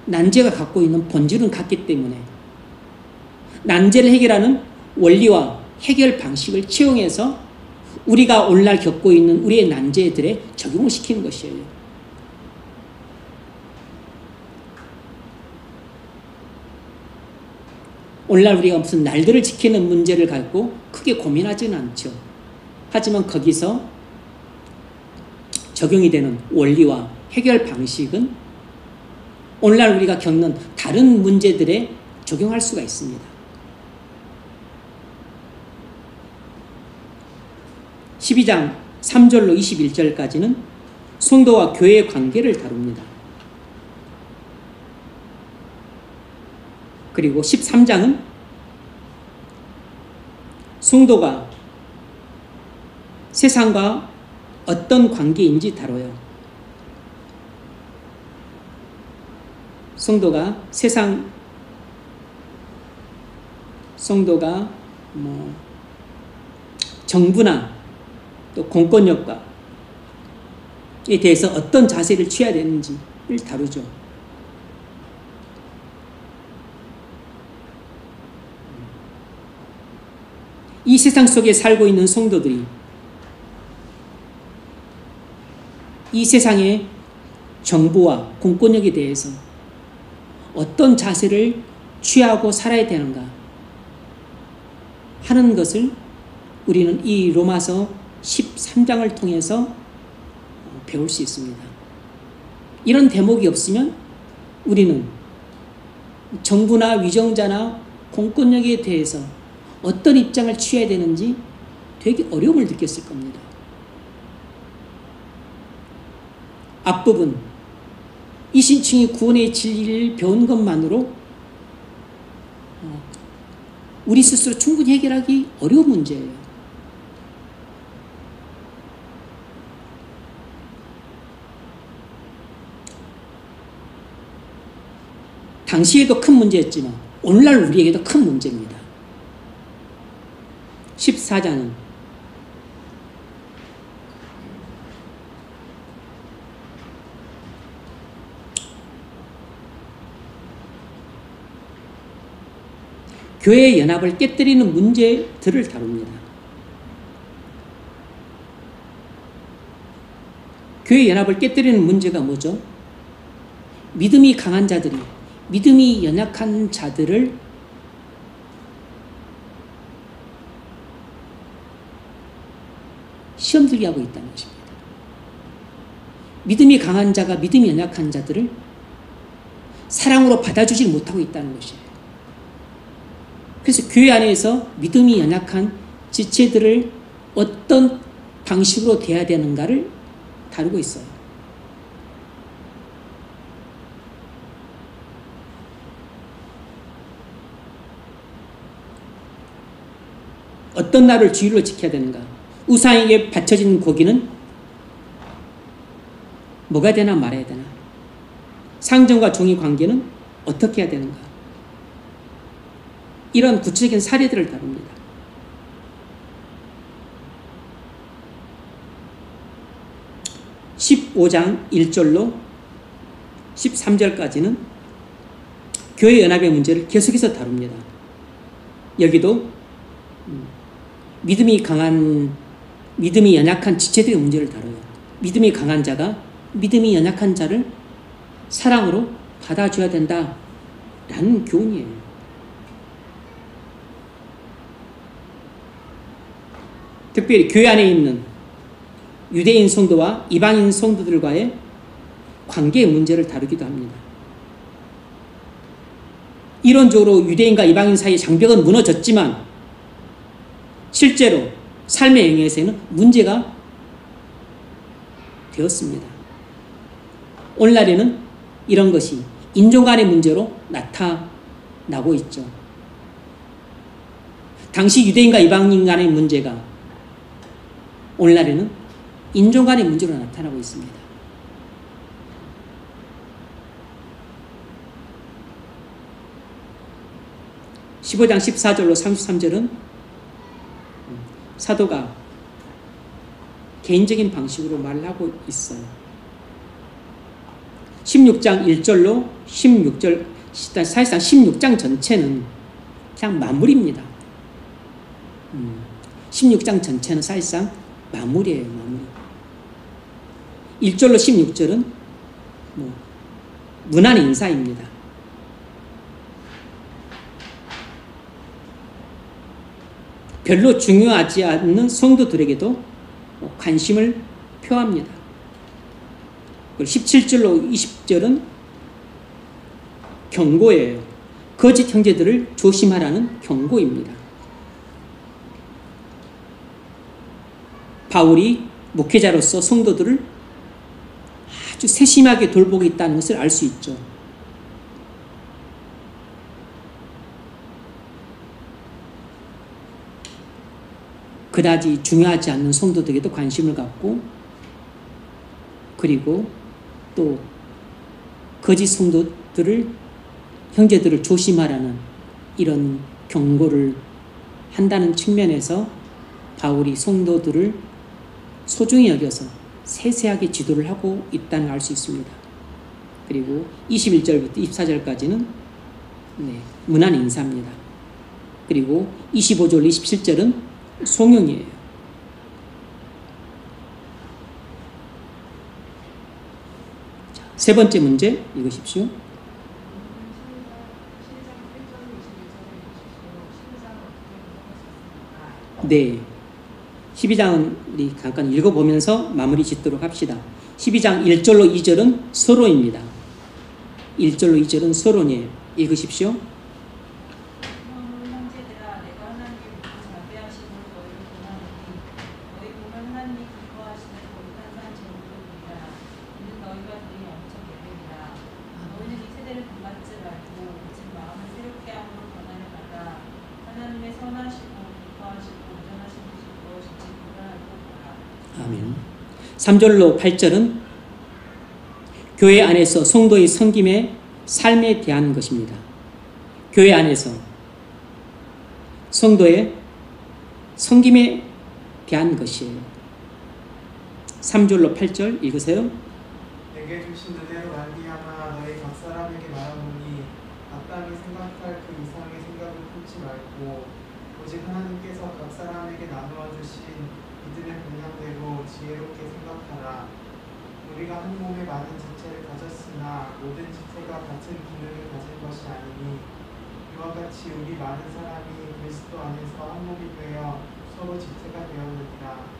난제가 갖고 있는 본질은 같기 때문에 난제를 해결하는 원리와 해결 방식을 채용해서 우리가 오늘날 겪고 있는 우리의 난제들에 적용을 시키는 것이에요. 오늘날 우리가 무슨 날들을 지키는 문제를 갖고 크게 고민하지는 않죠. 하지만 거기서 적용이 되는 원리와 해결 방식은 오늘날 우리가 겪는 다른 문제들에 적용할 수가 있습니다. 12장 3절로 21절까지는 성도와 교회의 관계를 다룹니다. 그리고 13장은 성도가 세상과 어떤 관계인지 다뤄요. 성도가 정부나 또 공권력과에 대해서 어떤 자세를 취해야 되는지를 다루죠. 이 세상 속에 살고 있는 성도들이 이 세상의 정부와 공권력에 대해서 어떤 자세를 취하고 살아야 되는가 하는 것을 우리는 이 로마서 13장을 통해서 배울 수 있습니다. 이런 대목이 없으면 우리는 정부나 위정자나 공권력에 대해서 어떤 입장을 취해야 되는지 되게 어려움을 느꼈을 겁니다. 앞부분 이신칭의 구원의 진리를 배운 것만으로 우리 스스로 충분히 해결하기 어려운 문제예요. 당시에도 큰 문제였지만 오늘날 우리에게도 큰 문제입니다. 14장은 교회의 연합을 깨뜨리는 문제들을 다룹니다. 교회의 연합을 깨뜨리는 문제가 뭐죠? 믿음이 강한 자들이 믿음이 연약한 자들을 시험 들게 하고 있다는 것입니다. 믿음이 강한 자가 믿음이 연약한 자들을 사랑으로 받아주지 못하고 있다는 것이에요. 그래서 교회 안에서 믿음이 연약한 지체들을 어떤 방식으로 대해야 되는가를 다루고 있어요. 어떤 날을 주일로 지켜야 되는가? 우상에게 바쳐진 고기는 뭐가 되나 말아야 되나? 상전과 종의 관계는 어떻게 해야 되는가? 이런 구체적인 사례들을 다룹니다. (15장) 1절로 13절까지는 교회 연합의 문제를 계속해서 다룹니다. 여기도 믿음이 연약한 지체들의 문제를 다뤄요. 믿음이 강한 자가 믿음이 연약한 자를 사랑으로 받아줘야 된다라는 교훈이에요. 특별히 교회 안에 있는 유대인 성도와 이방인 성도들과의 관계의 문제를 다루기도 합니다. 이론적으로 유대인과 이방인 사이의 장벽은 무너졌지만 실제로 삶의 영역에서는 문제가 되었습니다. 오늘날에는 이런 것이 인종 간의 문제로 나타나고 있죠. 당시 유대인과 이방인 간의 문제가 오늘날에는 인종 간의 문제로 나타나고 있습니다. (15장) 14절로 33절은 사도가 개인적인 방식으로 말을 하고 있어요. 16장 1절로 16절, 사실상 16장 전체는 그냥 마무리입니다. 16장 전체는 사실상 마무리예요, 마무리. 1절로 16절은 무난 인사입니다. 별로 중요하지 않는 성도들에게도 관심을 표합니다. 17절로 20절은 경고예요. 거짓 형제들을 조심하라는 경고입니다. 바울이 목회자로서 성도들을 아주 세심하게 돌보고 있다는 것을 알 수 있죠. 그다지 중요하지 않는 성도들에게도 관심을 갖고, 그리고 또 거짓 성도들을, 형제들을 조심하라는 이런 경고를 한다는 측면에서 바울이 성도들을 소중히 여겨서 세세하게 지도를 하고 있다는 걸 알 수 있습니다. 그리고 21절부터 24절까지는 문안 인사입니다. 그리고 25절 27절은 송영이에요. 세 번째 문제 읽으십시오. 네, 12장은 우리 잠깐 읽어보면서 마무리 짓도록 합시다. 12장 1절로 2절은 서론입니다. 1절로 2절은 서론이에요. 읽으십시오. 아멘. 3절로 8절은 교회 안에서 성도의 섬김에 삶에 대한 것입니다. 교회 안에서 성도의 섬김에 대한 것이에요. 3절로 8절 읽으세요. 내게 주신 은혜로 말미암아 너희 각 사람에게 말하노니 마땅히 생각할 그 이상의 생각을 품지 말고 오직 하나님께서 각 사람에게 나누어 주신 믿음의 분량대로 지혜롭게 생각하라. 우리가 한 몸에 많은 지체를 가졌으나 모든 지체가 같은 기능을 가진 것이 아니니 이와 같이 우리 많은 사람이 그리스도 안에서 한 몸이 되어 서로 지체가 되었느니라.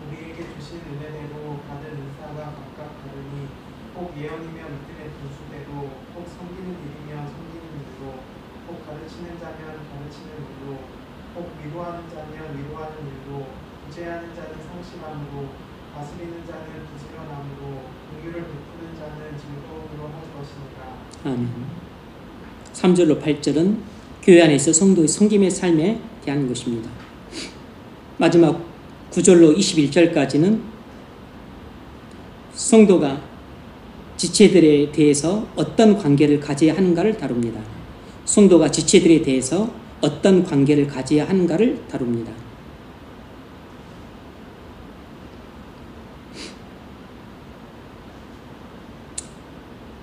우리에게 주신 은혜대로 받은 은사가 각각 다르니 혹 예언이며 믿음의 분수대로 혹 섬기는 일이면 섬기는 일로 혹 가르치는 자면 가르치는 일로 혹 위로하는 자면 위로하는 일로 구제하는 자는 성실함으로 다스리는 자는 부지런함으로 긍휼을 베푸는 자는 즐거움으로 할 것이니라. 아멘. 3절로 8절은 교회 안에서 성도의 섬김의 삶에 대한 것입니다. 마지막 9절로 21절까지는 성도가 지체들에 대해서 어떤 관계를 가져야 하는가를 다룹니다. 성도가 지체들에 대해서 어떤 관계를 가져야 하는가를 다룹니다.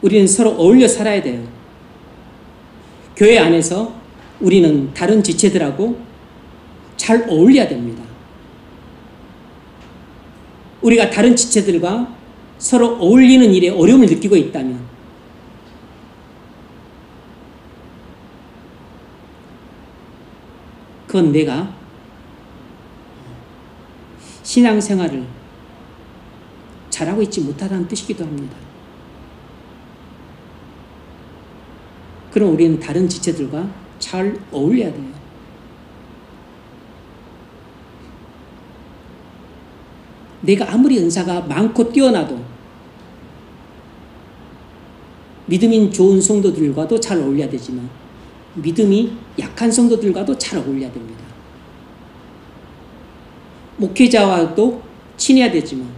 우리는 서로 어울려 살아야 돼요. 교회 안에서 우리는 다른 지체들하고 잘 어울려야 됩니다. 우리가 다른 지체들과 서로 어울리는 일에 어려움을 느끼고 있다면 그건 내가 신앙생활을 잘하고 있지 못하다는 뜻이기도 합니다. 그럼 우리는 다른 지체들과 잘 어울려야 돼요. 내가 아무리 은사가 많고 뛰어나도 믿음이 좋은 성도들과도 잘 어울려야 되지만 믿음이 약한 성도들과도 잘 어울려야 됩니다. 목회자와도 친해야 되지만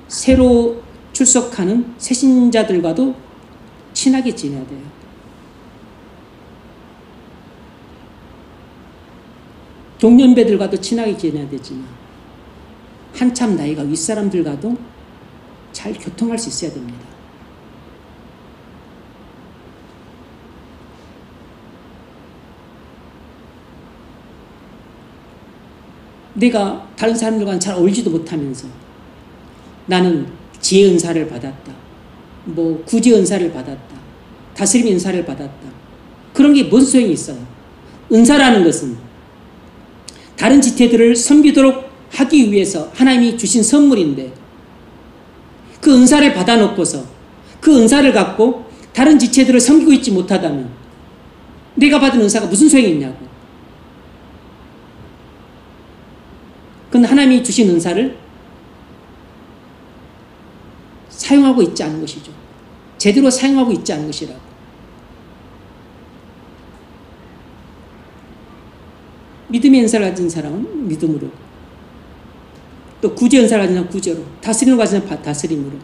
새로 출석하는 새신자들과도 친하게 지내야 돼요. 동년배들과도 친하게 지내야 되지만 한참 나이가 윗사람들과도 잘 교통할 수 있어야 됩니다. 내가 다른 사람들과는 잘 어울리지도 못하면서 나는 지혜 은사를 받았다. 구제 은사를 받았다. 다스림 은사를 받았다. 그런 게 뭔 소용이 있어요? 은사라는 것은 다른 지체들을 섬기도록 하기 위해서 하나님이 주신 선물인데 그 은사를 받아놓고서 그 은사를 갖고 다른 지체들을 섬기고 있지 못하다면 내가 받은 은사가 무슨 소용이 있냐고. 그건 하나님이 주신 은사를 사용하고 있지 않은 것이죠. 제대로 사용하고 있지 않은 것이라고. 믿음의 은사를 가진 사람은 믿음으로, 또 구제 은사를 가진 사람은 구제로, 다스림을 가진 사람은 다스림으로,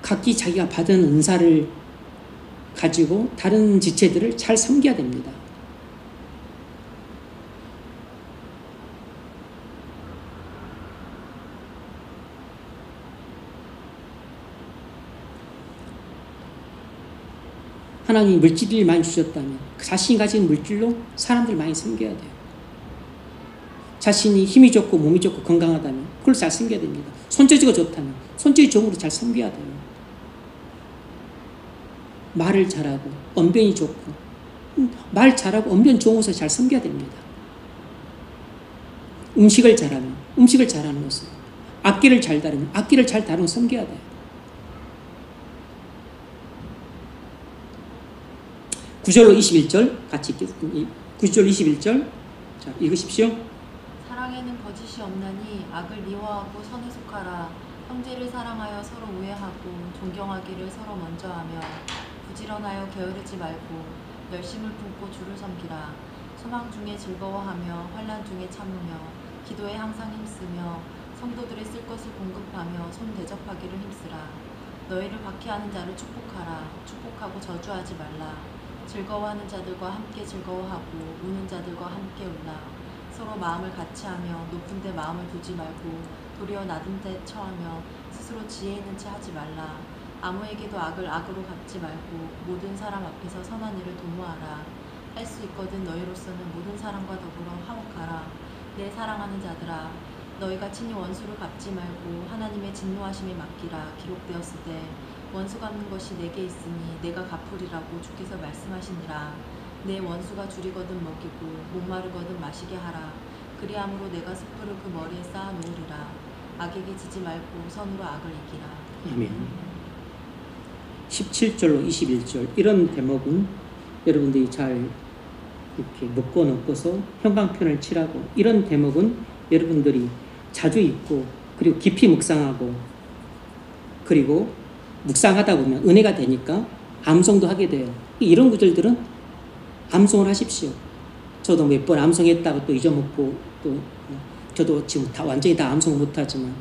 각기 자기가 받은 은사를 가지고 다른 지체들을 잘 섬겨야 됩니다. 하나님이 물질을 많이 주셨다면 자신이 가진 물질로 사람들을 많이 섬겨야 돼요. 자신이 힘이 좋고 몸이 좋고 건강하다면 그걸 잘 섬겨야 됩니다. 손재주가 좋다면 손재주 좋은 걸로 잘 섬겨야 돼요. 말을 잘하고 언변이 좋고 말 잘하고 언변 좋은 것을 잘 섬겨야 됩니다. 음식을 잘하면 음식을 잘하는 것을, 악기를 잘 다루면 악기를 잘 다루고 섬겨야 돼요. 9절로 21절 같이 읽겠습니다. 9절 21절 자, 읽으십시오. 사랑에는 거짓이 없나니 악을 미워하고 선에 속하라. 형제를 사랑하여 서로 우애하고 존경하기를 서로 먼저 하며 부지런하여 게으르지 말고 열심을 품고 주를 섬기라. 소망 중에 즐거워하며 환난 중에 참으며 기도에 항상 힘쓰며 성도들의 쓸 것을 공급하며 손 대접하기를 힘쓰라. 너희를 박해하는 자를 축복하라. 축복하고 저주하지 말라. 즐거워하는 자들과 함께 즐거워하고 우는 자들과 함께 울라. 서로 마음을 같이하며 높은 데 마음을 두지 말고 도리어 낮은 데 처하며 스스로 지혜 있는 체 하지 말라. 아무에게도 악을 악으로 갚지 말고 모든 사람 앞에서 선한 일을 도모하라. 할 수 있거든 너희로서는 모든 사람과 더불어 화목하라. 내 사랑하는 자들아, 너희가 친히 원수를 갚지 말고 하나님의 진노하심에 맡기라. 기록되었으되 원수 갚는 것이 내게 있으니 내가 갚으리라고 주께서 말씀하시니라. 내 원수가 줄이거든 먹이고 목마르거든 마시게 하라. 그리함으로 내가 숯불을 그 머리에 쌓아 놓으리라. 악에게 지지 말고 선으로 악을 이기라. 아멘. 17절로 21절 이런 대목은 여러분들이 잘 이렇게 묶어 놓고서 형광펜을 칠하고, 이런 대목은 여러분들이 자주 읽고 그리고 깊이 묵상하고, 그리고 묵상하다 보면 은혜가 되니까 암송도 하게 돼요. 이런 구절들은 암송을 하십시오. 저도 몇 번 암송했다가 또 잊어먹고, 또 저도 지금 완전히 다 암송을 못하지만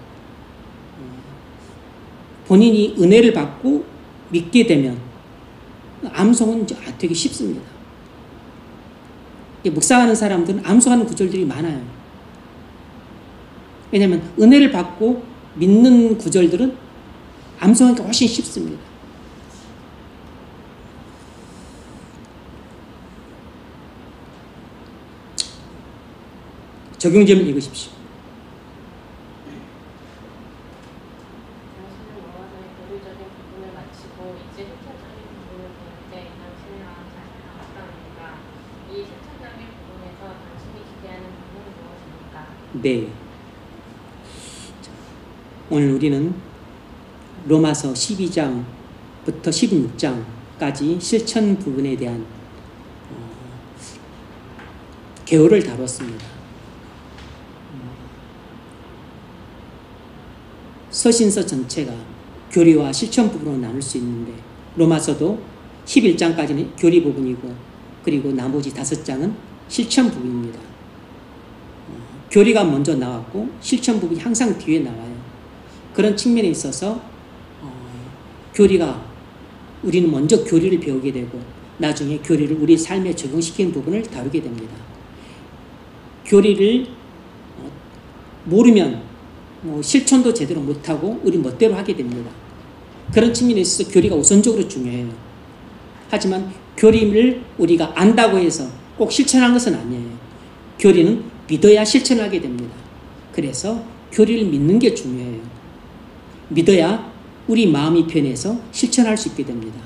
본인이 은혜를 받고 믿게 되면 암송은 되게 쉽습니다. 묵상하는 사람들은 암송하는 구절들이 많아요. 왜냐하면 은혜를 받고 믿는 구절들은 암송하기가 훨씬 쉽습니다. 적용점을 읽으십시오. 당신은 로마서의 교리적인 부분을 마치고 이제 실천적인 부분을 볼 때 당신의 마음 자신을 어떠합니까? 이 실천적인 부분에서 당신이 기대하는 부분은 무엇입니까? 네. 오늘 우리는 로마서 12장부터 16장까지 실천 부분에 대한 개요를 다뤘습니다. 서신서 전체가 교리와 실천 부분으로 나눌 수 있는데, 로마서도 11장까지는 교리 부분이고 그리고 나머지 5장은 실천 부분입니다. 교리가 먼저 나왔고 실천 부분이 항상 뒤에 나와요. 그런 측면에 있어서 우리는 먼저 교리를 배우게 되고 나중에 교리를 우리 삶에 적용시키는 부분을 다루게 됩니다. 교리를 모르면 실천도 제대로 못하고 우리 멋대로 하게 됩니다. 그런 측면에 있어서 교리가 우선적으로 중요해요. 하지만 교리를 우리가 안다고 해서 꼭 실천하는 것은 아니에요. 교리는 믿어야 실천하게 됩니다. 그래서 교리를 믿는 게 중요해요. 믿어야 우리 마음이 변해서 실천할 수 있게 됩니다.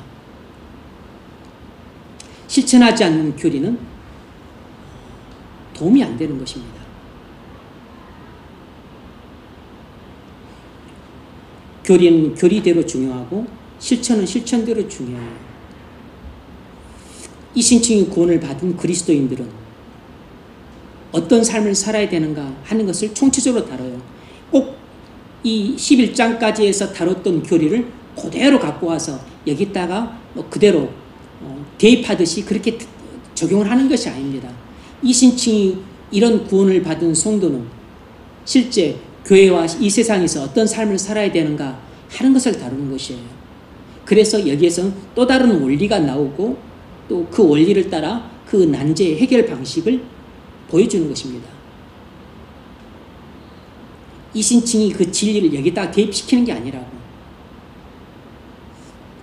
실천하지 않는 교리는 도움이 안 되는 것입니다. 교리는 교리대로 중요하고 실천은 실천대로 중요해요. 이신층의 구원을 받은 그리스도인들은 어떤 삶을 살아야 되는가 하는 것을 총체적으로 다뤄요. 꼭 이 11장까지 해서 다뤘던 교리를 그대로 갖고 와서 여기다가 그대로 대입하듯이 그렇게 적용을 하는 것이 아닙니다. 이신층이 이런 구원을 받은 성도는 실제 교회와 이 세상에서 어떤 삶을 살아야 되는가 하는 것을 다루는 것이에요. 그래서 여기에서는 또 다른 원리가 나오고 또 그 원리를 따라 그 난제의 해결 방식을 보여주는 것입니다. 이신층이 그 진리를 여기다 대입시키는 게 아니라고.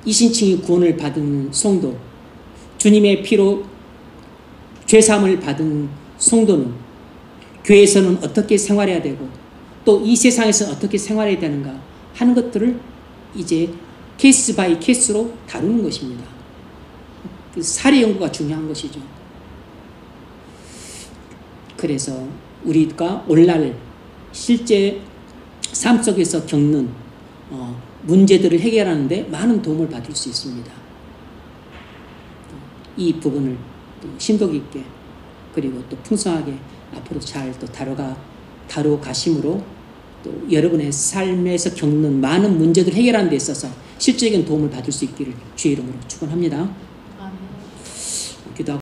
이신층이 구원을 받은 성도, 주님의 피로 죄사함을 받은 성도는 교회에서는 어떻게 생활해야 되고 또 이 세상에서 어떻게 생활해야 되는가 하는 것들을 이제 케이스 바이 케이스로 다루는 것입니다. 사례 연구가 중요한 것이죠. 그래서 우리가 오늘날 실제 삶 속에서 겪는 문제들을 해결하는데 많은 도움을 받을 수 있습니다. 이 부분을 또 심도 깊게 그리고 또 풍성하게 앞으로 잘 또 다뤄 가심으로 또 여러분의 삶에서 겪는 많은 문제들을 해결하는 데 있어서 실질적인 도움을 받을 수 있기를 주의 이름으로 축원합니다. 아멘. 기도하고